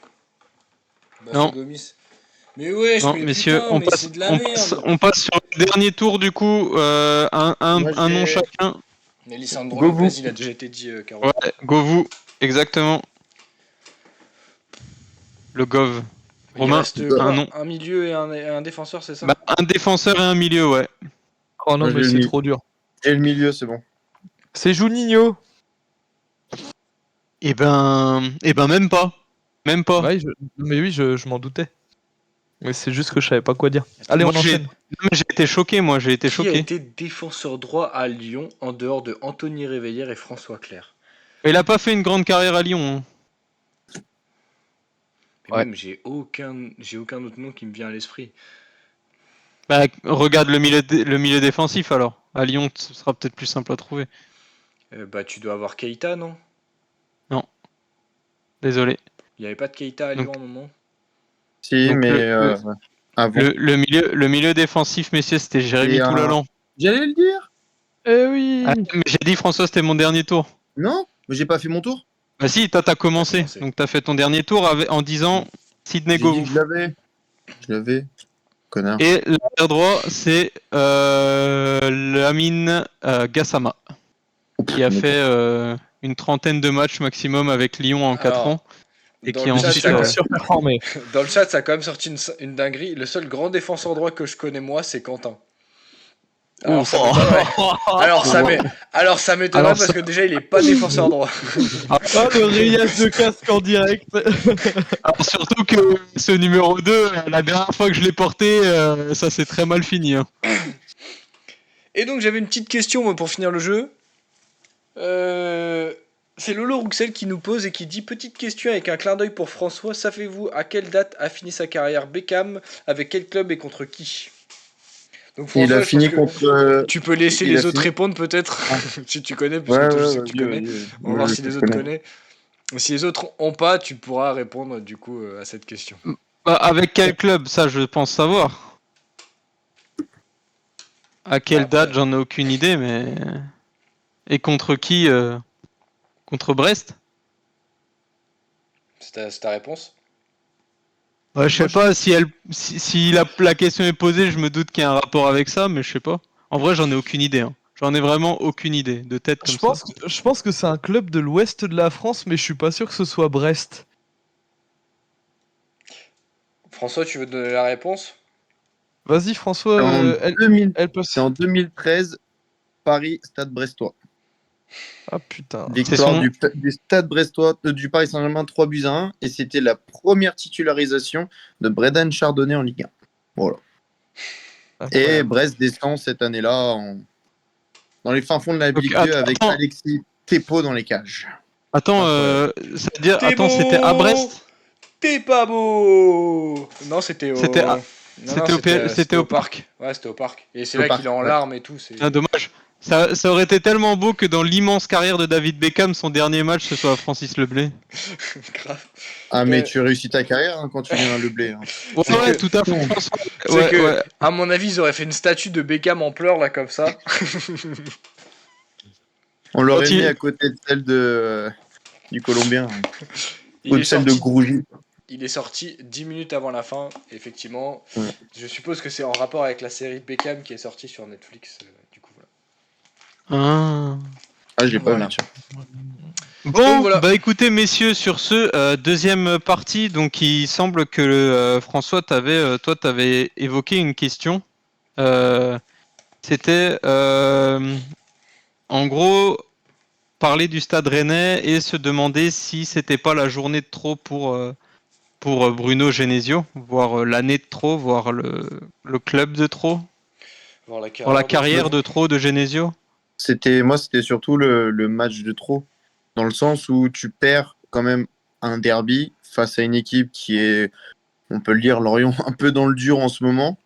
Non. Gomis. Mais ouais, Non, messieurs, on passe, c'est de la merde. on passe sur le dernier tour du coup, un nom chacun. Mais Lisandro Go vous. Lopez, il a déjà été dit, Caro. Ouais, Govou, exactement. Le Gov. Il Romain, reste un quoi, nom. un milieu et un défenseur, c'est ça? Bah, un défenseur et un milieu, ouais. Oh non, Moi, mais j'ai c'est mis. trop dur. Et le milieu, c'est bon. C'est Juninho. Eh ben même pas. Même pas. Ouais, mais oui, je m'en doutais. Mais c'est juste que je savais pas quoi dire. Allez, Moi, on enchaîne. Non, mais j'ai été choqué, moi, j'ai été Qui a choqué. été défenseur droit à Lyon en dehors de Anthony Réveillère et François Clair? Il a pas fait une grande carrière à Lyon. Hein. Mais Ouais. même, j'ai aucun autre nom qui me vient à l'esprit. Bah, regarde le milieu défensif alors. À Lyon, ce sera peut-être plus simple à trouver. Bah, tu dois avoir Keita, non? Désolé. Il n'y avait pas de Keita à Lyon Donc- à un moment? Si, Donc, mais avant. Le milieu défensif, messieurs, c'était Jérémy Et un- Toulalan. J'allais le dire. Eh oui. Ah, mais j'ai dit, François, c'était mon dernier tour. Non, mais j'ai pas fait mon tour. Bah si, t'as commencé. T'as commencé. Donc t'as fait ton dernier tour en disant Sidney J'ai dit Govou. que je l'avais. Je l'avais. Connard. Et l'arrière droit, c'est Lamine Gassama, qui a fait une trentaine de matchs maximum avec Lyon en 4 Alors, ans. Et dans qui le en chat, ensuite, ça a- Surperformé. Dans le chat, ça a quand même sorti une dinguerie. Le seul grand défenseur droit que je connais, moi, c'est Quentin. Alors ça Oh. m'étonnerait. Alors ça m'étonnerait Alors parce ça- que déjà il est pas défenseur droit. Ah, le rayage de casque en direct. Alors, surtout que ce numéro 2, la dernière fois que je l'ai porté, ça s'est très mal fini. Hein. Et donc j'avais une petite question moi, pour finir le jeu. C'est Lolo Rouxel qui nous pose et qui dit petite question avec un clin d'œil pour François. Savez-vous à quelle date a fini sa carrière Beckham, avec quel club et contre qui? Donc Il François, a je fini pense que contre. tu peux laisser il les a autres fini- répondre peut-être si tu connais parce Ouais, que toi je ouais, sais que tu vas-y, connais. vas-y. On va voir si Je les autres connais. connaissent. Si les autres ont pas, tu pourras répondre du coup à cette question. Bah, avec quel club? Ça, je pense savoir. À quelle Après. date? J'en ai aucune idée, mais. Et contre qui? Contre Brest? C'est ta réponse? Ouais, je sais pas si la question est posée, je me doute qu'il y a un rapport avec ça, mais je sais pas. En vrai, j'en ai aucune idée. Hein. J'en ai vraiment aucune idée de tête comme ça. Je pense que c'est un club de l'ouest de la France, mais je suis pas sûr que ce soit Brest. François, tu veux donner la réponse? Vas-y François, En elle 2000 passe. C'est en 2013, Paris, Stade Brestois. Ah putain. Victoire son- du Stade Brestois, du Paris Saint-Germain 3-1, et c'était la première titularisation de Brendan Chardonnay en Ligue 1. Voilà. Et Incroyable. Brest descend cette année-là dans les fins fonds de la Donc, Ligue 2 avec attends, Alexis Thépeau dans les cages. attends, Incroyable. c'est-à-dire, T'es attends, c'était à beau, Brest? t'es pas beau. Non, c'était au. C'était à- Non, c'était c'était au au parc. Ouais, c'était au parc. Et c'est Au là parc, qu'il est en ouais. larmes et tout. C'est Ah, dommage. Ça aurait été tellement beau que dans l'immense carrière de David Beckham, son dernier match, ce soit Francis Leblé. grave. Ah, mais Euh, tu réussis ta carrière quand tu viens à Le Blé. Ouais, C'est ouais, que- tout à fait, François. C'est Ouais, que, ouais. à mon avis, ils auraient fait une statue de Beckham en pleurs là comme ça. On l'aurait Quand il- mis à côté de celle du Colombien. Il Ou est de celle de sorti. Grougy. Il est sorti 10 minutes avant la fin, effectivement. Ouais. Je suppose que c'est en rapport avec la série Beckham qui est sortie sur Netflix. Du coup, voilà. Ah. Ah, j'ai pas Voilà. vu, tiens. Bon, Donc, voilà. bah écoutez messieurs, sur ce deuxième partie, donc il semble que François, toi t'avais évoqué une question. C'était en gros parler du Stade Rennais et se demander si c'était pas la journée de trop pour Bruno Genesio, voire l'année de trop, voire le club de trop, Voir la voire la carrière carrière de trop de Genesio. Moi, c'était surtout le match de trop. Dans le sens où tu perds quand même un derby face à une équipe qui est, on peut le dire, Lorient un peu dans le dur en ce moment.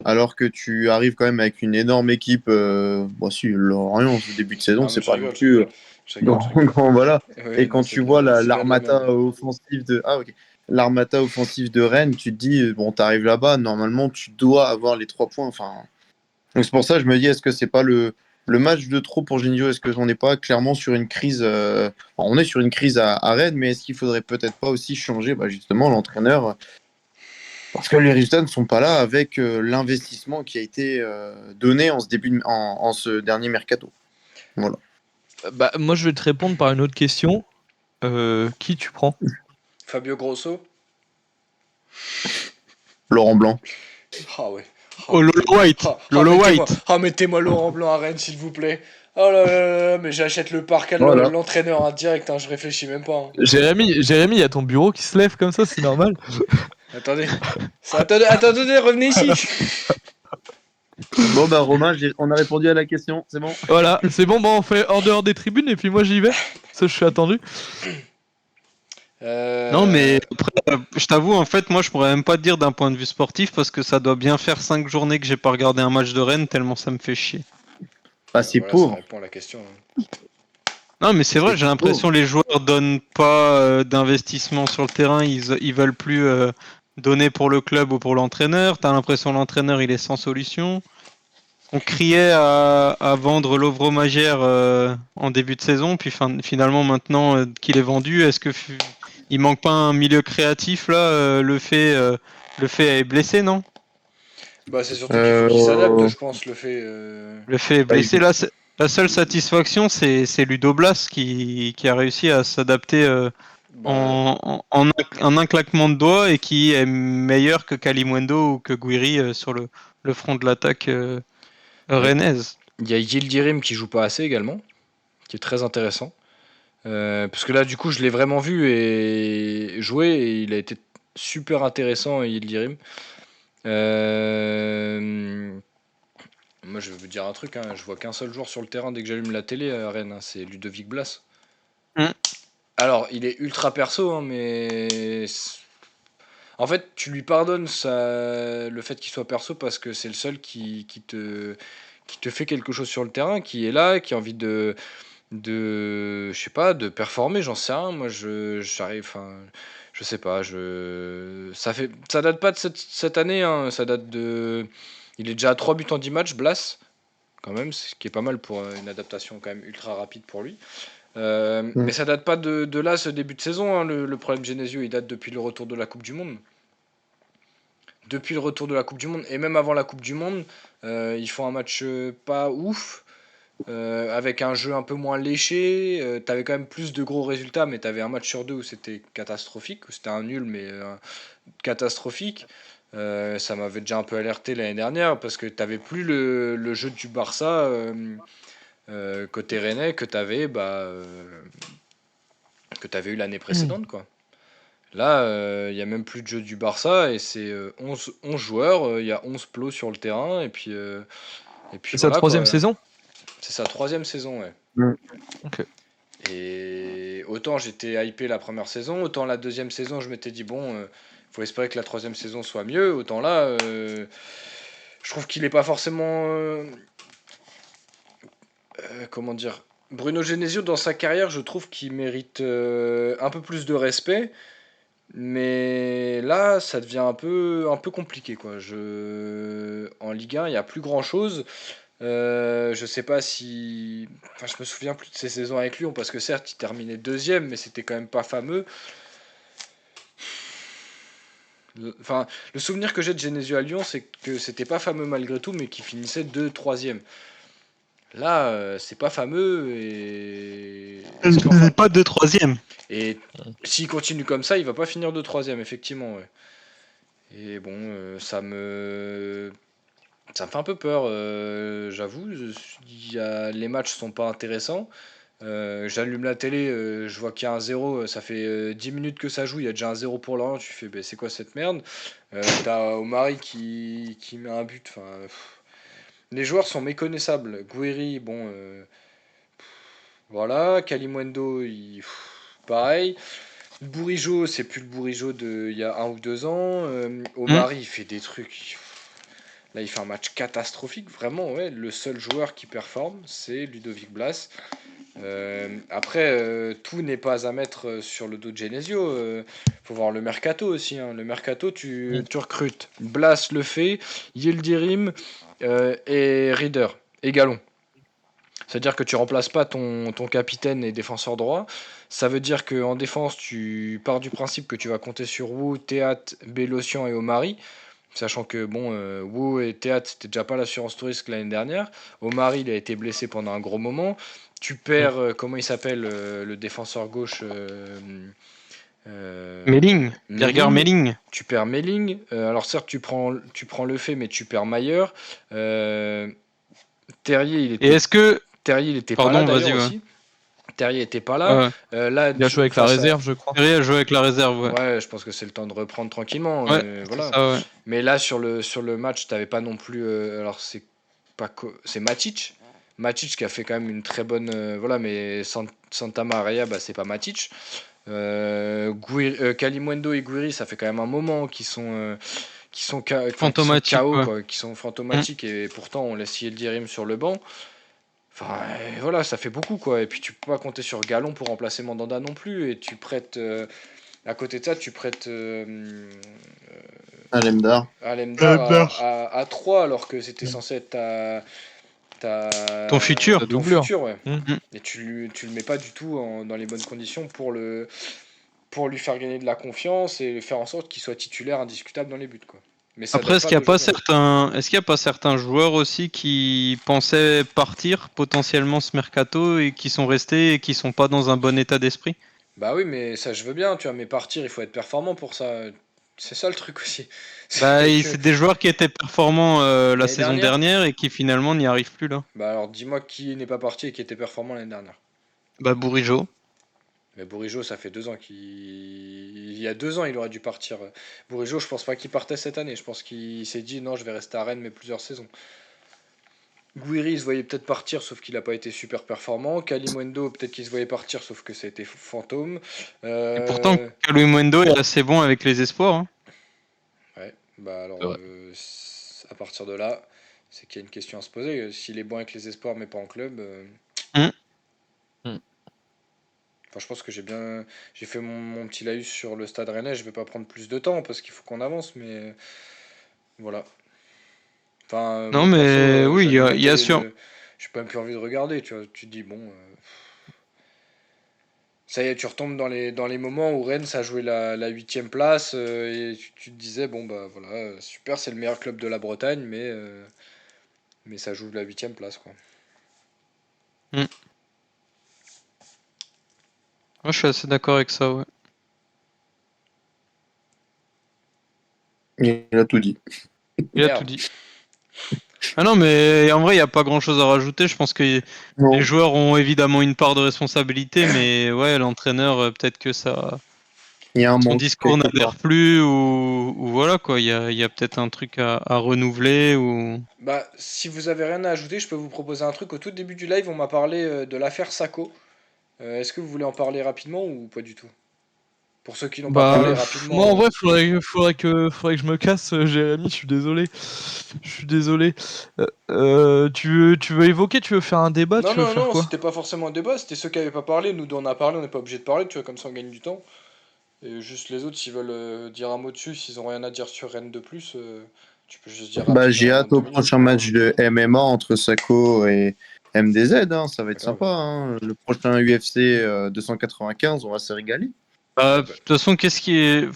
Alors que tu arrives quand même avec une énorme équipe. Bon, si, Lorient, au début de saison, Ah, mais c'est je pas rigole, non plus je rigole. grand, voilà. Ouais, Et quand non, tu vois c'est bien de la l'armata merde. offensive de l'armata offensive de Rennes, tu te dis bon, t'arrives là-bas, normalement tu dois avoir les 3 points. Enfin, donc c'est pour ça que je me dis, est-ce que c'est pas le match de trop pour Genio? Est-ce qu'on n'est pas clairement sur une crise on est sur une crise à Rennes, mais est-ce qu'il faudrait peut-être pas aussi changer justement l'entraîneur? Parce que les résultats ne sont pas là avec l'investissement qui a été donné en ce dernier mercato. Voilà. Bah moi je vais te répondre par une autre question. Qui tu prends? Fabio Grosso. Laurent Blanc. Ah ouais. Oh Lolo White, Lolo mettez-moi, White. mettez-moi Laurent Blanc à Rennes, s'il vous plaît. Oh là là là, mais j'achète le parc à Voilà. l'entraîneur en direct, je réfléchis même pas. Jérémy, il y a ton bureau qui se lève comme ça, c'est normal. Attendez. Attendez, revenez ici. Bon, Romain, on a répondu à la question, c'est bon? Voilà, c'est bon, on fait en dehors des tribunes et puis moi j'y vais. Ça, je suis attendu. Non mais après, je t'avoue en fait moi je pourrais même pas te dire d'un point de vue sportif parce que ça doit bien faire 5 journées que j'ai pas regardé un match de Rennes tellement ça me fait chier. C'est voilà, pauvre. Ça répond à la question. Non mais c'est vrai, C'est j'ai l'impression que les joueurs donnent pas d'investissement sur le terrain, ils veulent plus donner pour le club ou pour l'entraîneur, t'as l'impression que l'entraîneur il est sans solution. On criait à vendre Lovro Magère en début de saison, puis finalement maintenant qu'il est vendu, est-ce que il manque pas un milieu créatif là le fait est blessé, non? Bah c'est surtout qu'il faut qu'il s'adapte, je pense, le fait. Le fait est blessé. Là, la seule satisfaction, c'est Ludo Blas qui a réussi à s'adapter Bah, en un claquement de doigts et qui est meilleur que Kalimundo ou que Guiri sur le front de l'attaque Rennes. Il y a Yildirim qui joue pas assez également, qui est très intéressant. Parce que là, du coup, je l'ai vraiment vu et joué et il a été super intéressant, Yildirim. Moi, je vais vous dire un truc, hein, je vois qu'un seul joueur sur le terrain dès que j'allume la télé à Rennes, hein, c'est Ludovic Blas. Mm. Alors, il est ultra perso, hein, mais en fait, tu lui pardonnes le fait qu'il soit perso parce que c'est le seul qui te fait quelque chose sur le terrain, qui est là, qui a envie je sais pas, de performer, j'en sais rien. Moi, j'arrive, enfin, je sais pas, ça date pas de cette année, hein, ça date il est déjà à 3 buts en 10 matchs, Blas, quand même, ce qui est pas mal pour une adaptation quand même ultra rapide pour lui. Mais ça date pas de là, ce début de saison, hein, le problème Genesio, il date depuis le retour de la Coupe du Monde. Depuis le retour de la Coupe du Monde, et même avant la Coupe du Monde, ils font un match pas ouf. Avec un jeu un peu moins léché, t'avais quand même plus de gros résultats, mais t'avais un match sur deux où c'était catastrophique, où c'était un nul, mais catastrophique. Ça m'avait déjà un peu alerté l'année dernière, parce que t'avais plus le jeu du Barça côté rennais que t'avais eu l'année précédente, quoi. Là, il y a même plus de jeu du Barça, et c'est 11 joueurs, il y a 11 plots sur le terrain, et puis C'est sa voilà, troisième quoi. saison. C'est sa troisième saison, ouais. Ok. Et autant j'étais hypé la première saison, autant la deuxième saison, je m'étais dit, bon, faut espérer que la troisième saison soit mieux. Autant là, je trouve qu'il est pas forcément. Comment dire? Bruno Genesio, dans sa carrière, je trouve qu'il mérite un peu plus de respect. Mais là, ça devient un peu compliqué, quoi. En Ligue 1, il n'y a plus grand-chose. Je sais pas si. Enfin, je me souviens plus de ses saisons avec Lyon parce que certes, il terminait deuxième, mais c'était quand même pas fameux. Enfin, le souvenir que j'ai de Genesio à Lyon, c'est que c'était pas fameux malgré tout, mais qu'il finissait 2 troisième. Là, c'est pas fameux et. Est-ce qu'enfin- Pas de troisième. Et s'il continue comme ça, il va pas finir de troisième, effectivement, ouais. Et bon, ça me fait un peu peur, j'avoue. Les matchs sont pas intéressants. J'allume la télé, je vois qu'il y a un 0, ça fait 10 minutes que ça joue, il y a déjà un 0 pour Lorient, tu fais ben, c'est quoi cette merde? T'as Omari qui met un but, enfin, les joueurs sont méconnaissables. Gouiri, bon, voilà, Kalimundo, pareil. Bourigeaud, c'est plus le Bourigeaud d'il y a 1 ou 2 ans. Omari, il fait des trucs. Là, il fait un match catastrophique, vraiment, ouais. Le seul joueur qui performe, c'est Ludovic Blas. Après, tout n'est pas à mettre sur le dos de Genesio. Faut voir le mercato aussi, hein. Le mercato, tu recrutes. Blas le fait, Yildirim et Rieder et Gallon. C'est-à-dire que tu remplaces pas ton capitaine et défenseur droit. Ça veut dire qu'en défense, tu pars du principe que tu vas compter sur Wu, Théat, Bélocian et Omari. Sachant que bon, Wu et Théat, c'était déjà pas l'assurance tout risque l'année dernière. Omari, il a été blessé pendant un gros moment. Tu perds, comment il s'appelle, le défenseur gauche Melling. Birger Melling. Tu perds Melling. Alors certes, tu prends le fait, mais tu perds Mayer. Terrier, il Et était, est-ce que. Terrier, il était pas Pardon, là d'ailleurs vas-y, ouais. aussi. Terrier était pas là. Là, Il a joué avec la réserve, je crois. Perrier a joué avec la réserve, ouais. Ouais, je pense que c'est le temps de reprendre tranquillement. Ouais, voilà. ça, ouais. Mais là, sur le match, t'avais pas non plus. Alors, c'est Matic. Matic qui a fait quand même une très bonne. Voilà, mais Santa Maria, bah, c'est pas Matic. Kalimundo et Gouiri, ça fait quand même un moment qu'ils sont. Fantomatiques, KO, ouais. quoi, qui sont fantomatiques, et pourtant on laisse Yildirim sur le banc. Enfin, voilà, ça fait beaucoup, quoi. Et puis tu peux pas compter sur Gallon pour remplacer Mandanda non plus. Et tu prêtes. À côté de ça, tu prêtes Alemdar. Alemdar à 3 alors que c'était censé être Ton futur. ton doublure. futur, ouais. Mm. Et tu le mets pas du tout dans les bonnes conditions pour lui faire gagner de la confiance et faire en sorte qu'il soit titulaire indiscutable dans les buts, quoi. Mais ça Après, date est-ce qu'il n'y a pas d'aujourd'hui. est-ce qu'il y a pas certains joueurs aussi qui pensaient partir potentiellement ce mercato et qui sont restés et qui sont pas dans un bon état d'esprit? Bah oui, mais ça je veux bien, tu vois, mais partir, il faut être performant pour ça. C'est ça le truc aussi. Bah, C'est que c'est des joueurs qui étaient performants la l'année saison dernière. dernière et qui finalement n'y arrivent plus là. Bah alors dis-moi qui n'est pas parti et qui était performant l'année dernière. Bah, Bourigeaud. Mais Bourigeaud, ça fait 2 ans qu'il. Il y a 2 ans, il aurait dû partir. Bourigeaud, je pense pas qu'il partait cette année. Je pense qu'il s'est dit non, je vais rester à Rennes, mais plusieurs saisons. Gouiri, il se voyait peut-être partir, sauf qu'il n'a pas été super performant. Kalimundo, peut-être qu'il se voyait partir, sauf que ça a été fantôme. Et pourtant, Euh, Kaluimuendo est assez bon avec les espoirs. Hein. Ouais, bah alors, C'est vrai. à partir de là, c'est qu'il y a une question à se poser. S'il est bon avec les espoirs, mais pas en club. Mm. Enfin, je pense que j'ai fait mon petit laïus sur le Stade Rennais. Je vais pas prendre plus de temps parce qu'il faut qu'on avance, mais voilà. Enfin, Non, moi perso, mais oui, j'allume la il y a télé, sûr. j'ai pas même plus envie de regarder. Tu vois, tu te dis bon, ça y est, tu retombes dans les moments où Rennes ça jouait la 8e place et tu te disais bon bah voilà, super, c'est le meilleur club de la Bretagne, mais ça joue la 8e place quoi. Mm. Moi, je suis assez d'accord avec ça, ouais. Il a tout dit. Il a tout Merde. dit. Ah non, mais en vrai, il n'y a pas grand-chose à rajouter. Je pense que les Non. joueurs ont évidemment une part de responsabilité, mais ouais, l'entraîneur, peut-être que Il y a un son manque discours quelque part. n'adhère plus, ou voilà quoi. Il y a peut-être un truc à renouveler, ou. Bah, si vous avez rien à ajouter, je peux vous proposer un truc. Au tout début du live, on m'a parlé de l'affaire Sacco. Est-ce que vous voulez en parler rapidement ou pas du tout? Pour ceux qui n'ont pas Bah, parlé moi rapidement. en vrai, faudrait que je me casse, Jérémy, je suis désolé. Je suis désolé. Tu veux évoquer, tu veux faire un débat, Non, tu veux non, faire non, quoi? c'était pas forcément un débat, c'était ceux qui avaient pas parlé. Nous, on a parlé, on n'est pas obligé de parler, tu vois, comme ça on gagne du temps. Et juste les autres, s'ils veulent dire un mot dessus, s'ils ont rien à dire sur Rennes de plus, tu peux juste dire Bah, rapide j'ai en hâte deux au minutes. prochain match de MMA entre Sako et MDZ, hein. Ça va être Grave. sympa, hein. Le prochain UFC 295, on va se régaler. Ouais, De bah, toute façon, qu'est-ce qui est.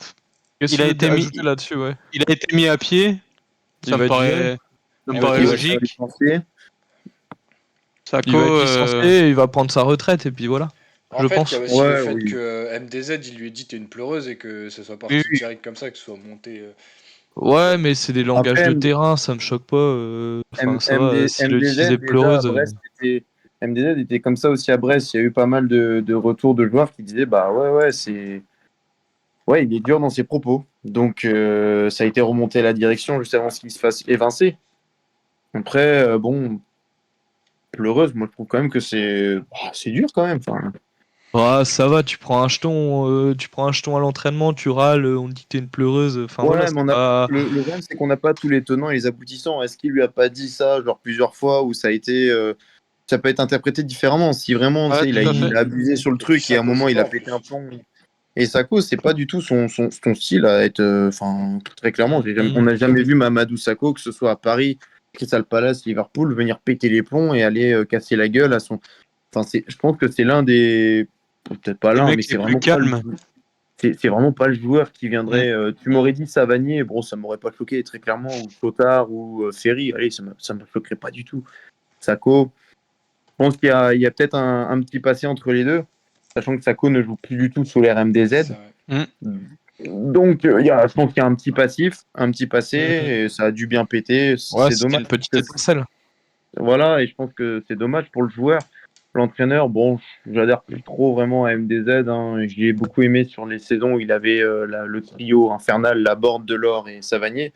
Qu'est-ce Il que a tu été veux mis, ajouter là-dessus, ouais? il a été mis à pied. Il Ça me va être viré, paraît, ça me il va être paraît Il va licencié. se faire logique. licencier. Sako, Il va être licencié, il va prendre sa retraite et puis voilà. en Je fait, il y a pense. aussi le Ouais, fait que oui. MDZ, il lui ait dit t'es une pleureuse et que ce soit oui, parti oui. direct comme ça, que ce soit monté. Ouais, mais c'est des langages Après, de terrain, ça me choque pas. Enfin, ça va. S'il a utilisé MDZ, déjà, à pleureuse. Brest, MDZ était comme ça aussi à Brest. Il y a eu pas mal de retours de joueurs qui disaient, bah ouais, ouais, ouais, il est dur dans ses propos. Donc, ça a été remonté à la direction juste avant qu'il se fasse évincer. Après, bon, pleureuse, moi, je trouve quand même que c'est dur quand même. Enfin, Ah, ça va, tu prends un jeton à l'entraînement, tu râles, on te dit que t'es une pleureuse. Enfin voilà, ouais, mais c'est pas. le problème, c'est qu'on n'a pas tous les tenants et les aboutissants. Est-ce qu'il lui a pas dit ça, genre plusieurs fois, ou ça peut être interprété différemment. Si vraiment, tu Ouais, sais, tout à fait. il a abusé sur le Et puis truc et à un Sako moment, joue il pas a en pété un plus. plomb. Et Sako, c'est pas du tout son style à être. Enfin, très clairement, on n'a jamais vu Mamadou Sakho, que ce soit à Paris, Crystal Palace, Liverpool, venir péter les plombs et aller casser la gueule à son. Enfin, je pense que c'est l'un des. Peut-être pas Les l'un, mais mecs les plus calmes. c'est vraiment pas le joueur qui Mm. viendrait. Tu m'aurais dit Savanier, bon, ça m'aurait pas choqué très clairement, ou Chotard, ou Ferry, allez, ça me choquerait pas du tout. Sako, je pense qu'il y a peut-être un petit passé entre les deux, sachant que Sako ne joue plus du tout sous l'air C'est MDZ. vrai. Mm. Donc, je pense qu'il y a un petit passif, un petit passé, et ça a dû bien péter. Ouais, C'est c'était dommage. une petite étincelle. Voilà, et je pense que c'est dommage pour le joueur. L'entraîneur, bon, j'adhère plus trop vraiment à MDZ, hein. J'ai beaucoup aimé sur les saisons où il avait le trio infernal, Laborde, Delors et Savanier.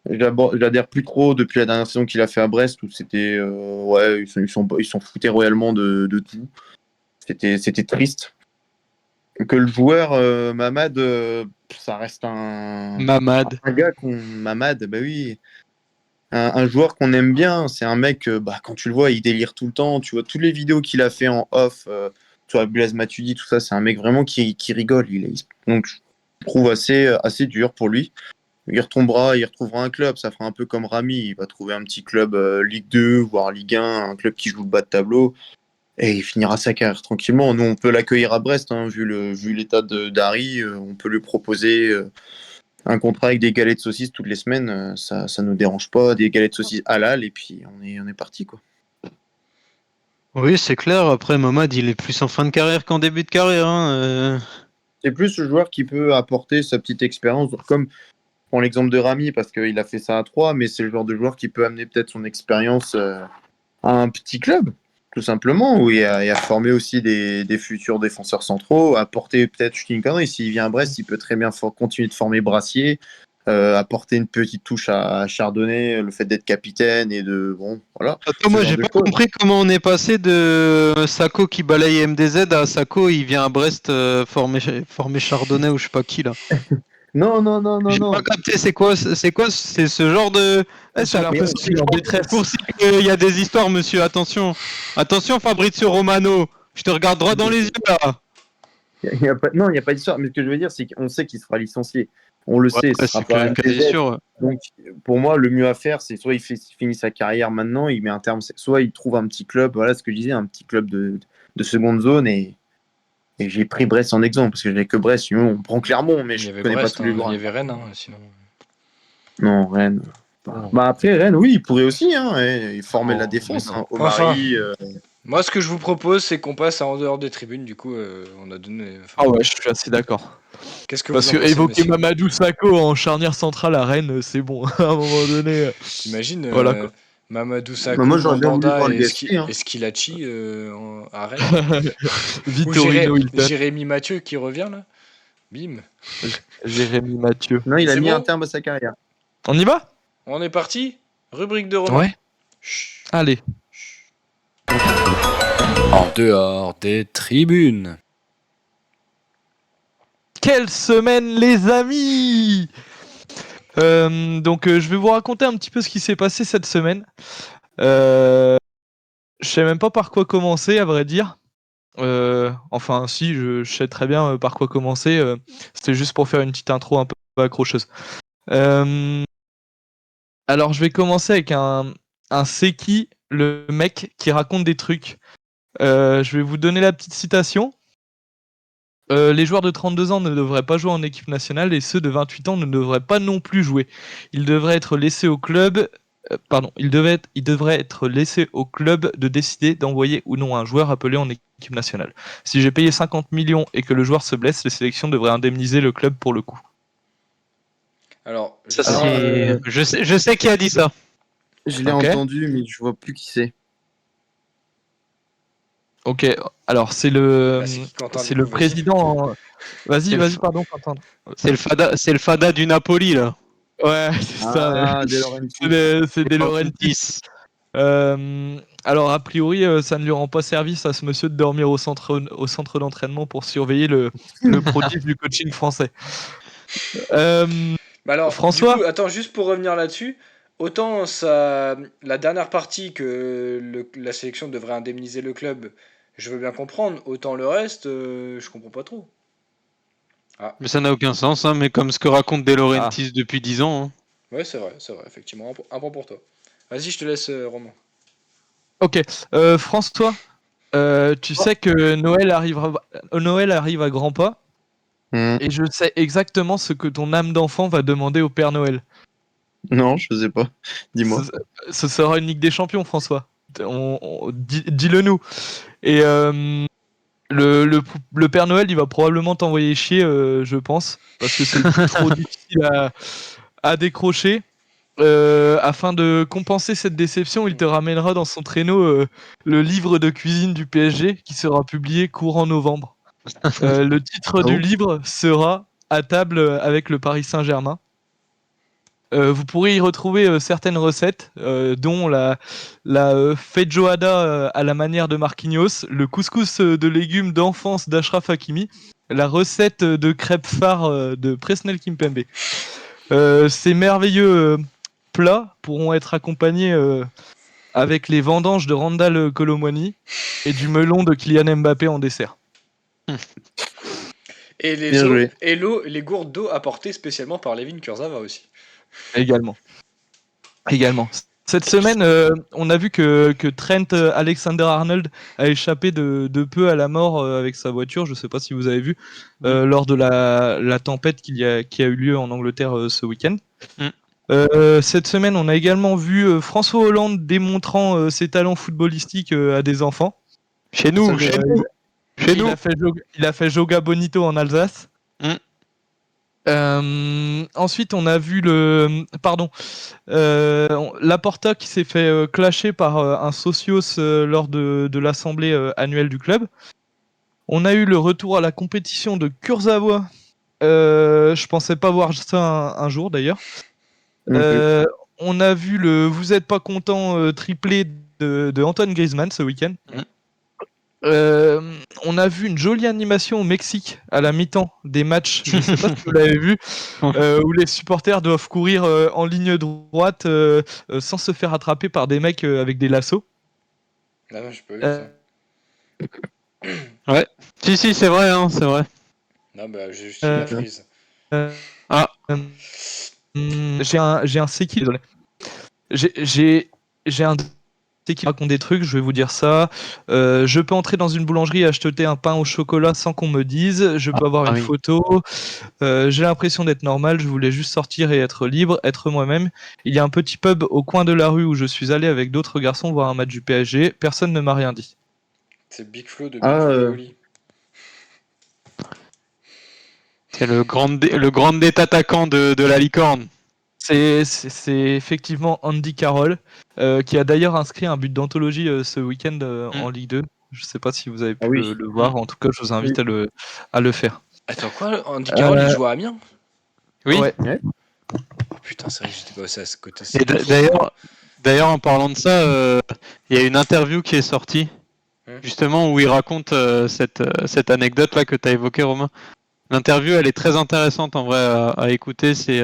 J'adhère plus trop depuis la dernière saison qu'il a fait à Brest où c'était ouais, ils s'en foutaient royalement de tout. C'était triste. Que le joueur Mamad, ça reste Mamad. un gars Mamad, bah oui, un joueur qu'on aime bien. C'est un mec, bah, quand tu le vois, il délire tout le temps. Tu vois toutes les vidéos qu'il a fait en off, tu vois Blaise Matuidi, tout ça. C'est un mec vraiment qui rigole. Donc je trouve assez dur pour lui. Il retrouvera un club. Ça fera un peu comme Rami. Il va trouver un petit club Ligue 2, voire Ligue 1, un club qui joue le bas de tableau. Et il finira sa carrière tranquillement. Nous, on peut l'accueillir à Brest, hein, vu l'état d'Harry. On peut lui proposer un contrat avec des galettes de saucisses toutes les semaines. Ça nous dérange pas. Des galettes de saucisses halal. Et puis, on est parti, quoi. Oui, c'est clair. Après, Mamad, il est plus en fin de carrière qu'en début de carrière. Hein. C'est plus ce joueur qui peut apporter sa petite expérience. Comme prends l'exemple de Rami parce qu'il a fait ça à 3, mais c'est le genre de joueur qui peut amener peut-être son expérience à un petit club, tout simplement, où il a formé aussi des futurs défenseurs centraux, apporter peut-être, je dis une connerie, s'il vient à Brest, il peut très bien continuer de former Brassier, apporter une petite touche à Chardonnay, le fait d'être capitaine et de... Bon, voilà. Attends, moi, j'ai pas compris comment on est passé de Sako qui balaye MDZ à Sako, il vient à Brest former Chardonnay ou je sais pas qui, là. Non. J'ai pas capté, c'est ce genre de... J'ai l'impression qu'il est en détresse. Pour si il y a des histoires, monsieur, attention. Attention, Fabrizio Romano, je te regarde droit dans les yeux, là. Non, il n'y a pas d'histoire. Mais ce que je veux dire, c'est qu'on sait qu'il sera licencié. On le sait, ce sera pas quasi sûr. Donc, pour moi, le mieux à faire, c'est soit il finit sa carrière maintenant, il met un terme, soit il trouve un petit club, voilà ce que je disais, un petit club de seconde zone. Et j'ai pris Brest en exemple, parce que j'ai que Brest, sinon on prend Clermont, mais je ne connais Brest, pas tous les joueurs. Il y avait Rennes, sinon. Non, Rennes. Bah après, Rennes, oui, il pourrait aussi, il formait la défense. Omari, moi, ce que je vous propose, c'est qu'on passe en dehors des tribunes. Du coup, on a donné. Ah ouais, je suis assez d'accord. Qu'est-ce que Parce vous en que pensez, évoquer monsieur Mamadou Sakho en charnière centrale à Rennes, c'est bon. À un moment donné. T'imagines Voilà, quoi. Mamadou Sakho, moi, j'aurais bien voulu Mandanda voir le et Gasquet, Esquilachi à Rennes. Ou Vittorino Hilton. Jérémy Mathieu qui revient là. Bim. Jérémy Mathieu. Non, il a C'est mis bon un terme à sa carrière. On y va? On est parti. Rubrique de Romain. Ouais. Chut. Allez. En dehors des tribunes. Quelle semaine, les amis! Donc, je vais vous raconter un petit peu ce qui s'est passé cette semaine. Je sais même pas par quoi commencer, à vrai dire. Enfin, si, je sais très bien par quoi commencer. C'était juste pour faire une petite intro un peu accrocheuse. Alors, je vais commencer avec un c'est qui, le mec qui raconte des trucs. Je vais vous donner la petite citation. Les joueurs de 32 ans ne devraient pas jouer en équipe nationale et ceux de 28 ans ne devraient pas non plus jouer. Ils devraient être laissés au club. Il devrait être laissé au club de décider d'envoyer ou non un joueur appelé en équipe nationale. Si j'ai payé 50 millions et que le joueur se blesse, les sélections devraient indemniser le club pour le coup. Alors, je sais qui a dit ça. Je l'ai entendu, mais je vois plus qui c'est. Ok, alors c'est le président. Vas-y, pardon, Quentin. C'est le fada du Napoli, là. Ouais, c'est ça. C'est De Laurentiis. Alors, a priori, ça ne lui rend pas service à ce monsieur de dormir au centre d'entraînement pour surveiller le prodige du coaching français. Alors, François, du coup, attends, juste pour revenir là-dessus, autant la dernière partie que la sélection devrait indemniser le club, je veux bien comprendre, autant le reste, je comprends pas trop. Mais ça n'a aucun sens, mais comme ce que raconte De Laurentiis depuis 10 ans. Ouais, c'est vrai, effectivement. Un point pour toi. Vas-y, je te laisse, Romain. Ok. François, tu sais que Noël arrive à grands pas. Et je sais exactement ce que ton âme d'enfant va demander au Père Noël. Non, je sais pas. Dis-moi. Ce sera une Ligue des Champions, François. Dis-le nous. Et le Père Noël, il va probablement t'envoyer chier, je pense, parce que c'est trop difficile à décrocher. Afin de compenser cette déception, il te ramènera dans son traîneau le livre de cuisine du PSG qui sera publié courant novembre. Le titre du livre sera À table avec le Paris Saint-Germain. Vous pourrez y retrouver certaines recettes, dont la feijoada à la manière de Marquinhos, le couscous de légumes d'enfance d'Achraf Hakimi, la recette de crêpes phares de Presnel Kimpembe. Ces merveilleux plats pourront être accompagnés avec les vendanges de Randal Colomwani et du melon de Kylian Mbappé en dessert. Et les gourdes d'eau apportées spécialement par Levin Kurzawa aussi. Également. Cette semaine, on a vu que Trent Alexander-Arnold a échappé de peu à la mort avec sa voiture. Je ne sais pas si vous avez vu lors de la tempête qui a eu lieu en Angleterre ce week-end. Cette semaine, on a également vu François Hollande démontrant ses talents footballistiques à des enfants. Chez nous. Il a fait Joga Bonito en Alsace. Ensuite, on a vu Laporta qui s'est fait clasher par un socios lors de l'assemblée annuelle du club. On a eu le retour à la compétition de Kurzawa. Je pensais pas voir ça un jour d'ailleurs. Non plus. On a vu le vous êtes pas content triplé de Antoine Griezmann ce week-end. On a vu une jolie animation au Mexique à la mi-temps des matchs, je sais pas si vous l'avez vu, où les supporters doivent courir en ligne droite sans se faire attraper par des mecs avec des lassos. Ah non, j'ai pas vu ça. Si, c'est vrai, hein, c'est vrai. Non, bah, j'ai juste eu la frise. J'ai un Seki, désolé. J'ai un qui raconte des trucs, je vais vous dire ça. Je peux entrer dans une boulangerie et acheter un pain au chocolat sans qu'on me dise. Je peux avoir une photo. J'ai l'impression d'être normal. Je voulais juste sortir et être libre, être moi-même. Il y a un petit pub au coin de la rue où je suis allé avec d'autres garçons voir un match du PSG. Personne ne m'a rien dit. C'est Big Flo de Big Flo Oli. C'est le grand attaquant de la licorne. C'est effectivement Andy Carroll, qui a d'ailleurs inscrit un but d'anthologie ce week-end en Ligue 2. Je sais pas si vous avez pu le voir, en tout cas je vous invite à le faire. Attends, quoi? Andy Carroll, il joue à Amiens? Oui. Ouais. Oh putain, c'est vrai que j'étais pas aussi à ce côté. Et d'ailleurs, en parlant de ça, il y a une interview qui est sortie, justement, où il raconte cette anecdote-là que tu as évoquée, Romain. L'interview, elle est très intéressante en vrai à écouter. C'est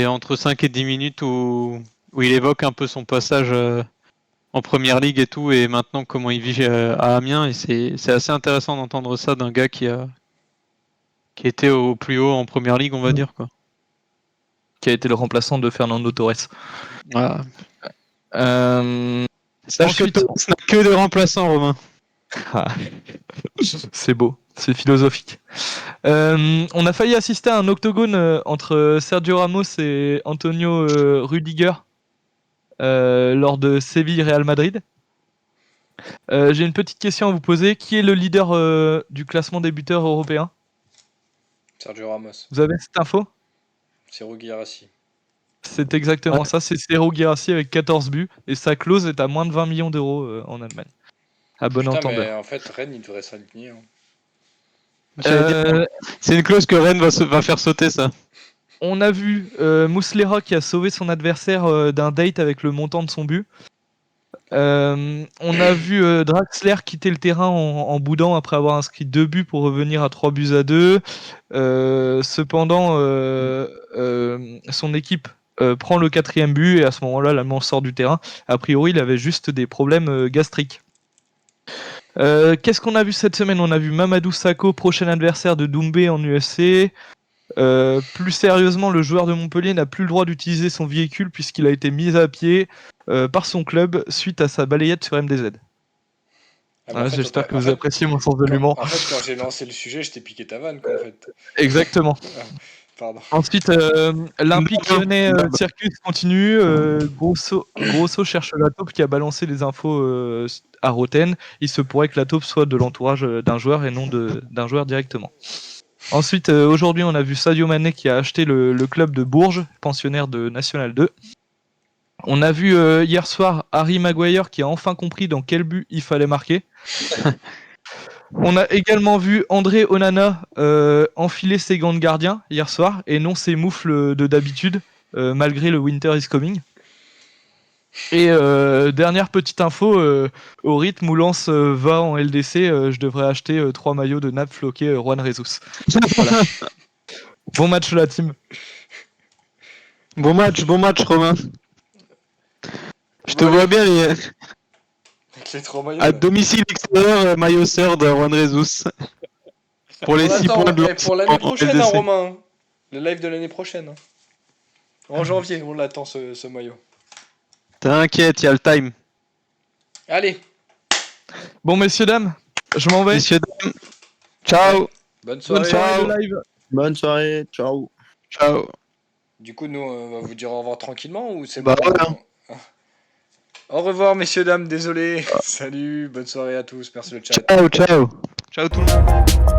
entre 5 et 10 minutes où il évoque un peu son passage en première ligue et tout, et maintenant comment il vit à Amiens. Et c'est assez intéressant d'entendre ça d'un gars qui était au plus haut en première ligue, on va dire, quoi. Qui a été le remplaçant de Fernando Torres. Voilà. Sache que Torres n'a que des remplaçants, Romain. C'est beau, c'est philosophique. On a failli assister à un octogone entre Sergio Ramos et Antonio Rudiger lors de Séville-Real Madrid. J'ai une petite question à vous poser. Qui est le leader du classement des buteurs européens? Sergio Ramos. Vous avez cette info? Sergio Guirassy. C'est exactement ça, c'est Sergio Guirassy avec 14 buts et sa clause est à moins de 20 millions d'euros en Allemagne. À bon entendeur. Mais en fait, Rennes, il devrait s'aligner. C'est une clause que Rennes va faire sauter, ça. On a vu Muslera qui a sauvé son adversaire d'un date avec le montant de son but. On a vu Draxler quitter le terrain en boudant après avoir inscrit 2 buts pour revenir à 3-2. Cependant, son équipe prend le 4e but et à ce moment-là, l'Allemand sort du terrain. A priori, il avait juste des problèmes gastriques. Qu'est-ce qu'on a vu cette semaine? On a vu Mamadou Sakho, prochain adversaire de Doumbé en UFC. Plus sérieusement, le joueur de Montpellier n'a plus le droit d'utiliser son véhicule puisqu'il a été mis à pied par son club suite à sa balayette sur MDZ. J'espère que vous appréciez mon sens de l'humour. En fait, quand j'ai lancé le sujet, je t'ai piqué ta vanne, quoi, en fait. Exactement. Pardon. Ensuite, l'Olympique Lyonnais Circus continue. Grosso cherche la taupe qui a balancé les infos à Roten. Il se pourrait que la taupe soit de l'entourage d'un joueur et non d'un joueur directement. Ensuite, aujourd'hui, on a vu Sadio Mané qui a acheté le club de Bourges, pensionnaire de National 2. On a vu hier soir Harry Maguire qui a enfin compris dans quel but il fallait marquer. On a également vu André Onana enfiler ses gants de gardien hier soir et non ses moufles de d'habitude, malgré le Winter is coming. Et dernière petite info, au rythme où Lens va en LDC, je devrais acheter 3 maillots de nappe floqué Juan Jesus. Voilà. Bon match la team. Bon match Romain. Je te vois bien Avec les 3 maillots. À domicile extérieur, maillot sœur de Juan Jesus. Pour les 6 points de pour l'année prochaine, hein, Romain. Le live de l'année prochaine. Hein. En janvier, on l'attend ce maillot. T'inquiète, il y a le time. Allez. Bon, messieurs, dames, je m'en vais. Messieurs, dames, ciao. Bonne soirée. Le live. Bonne soirée, ciao. Ciao. Du coup, nous, on va vous dire au revoir tranquillement ou c'est bon voilà. Au revoir, messieurs, dames, désolé. Salut, bonne soirée à tous, merci le chat. Ciao tout le monde.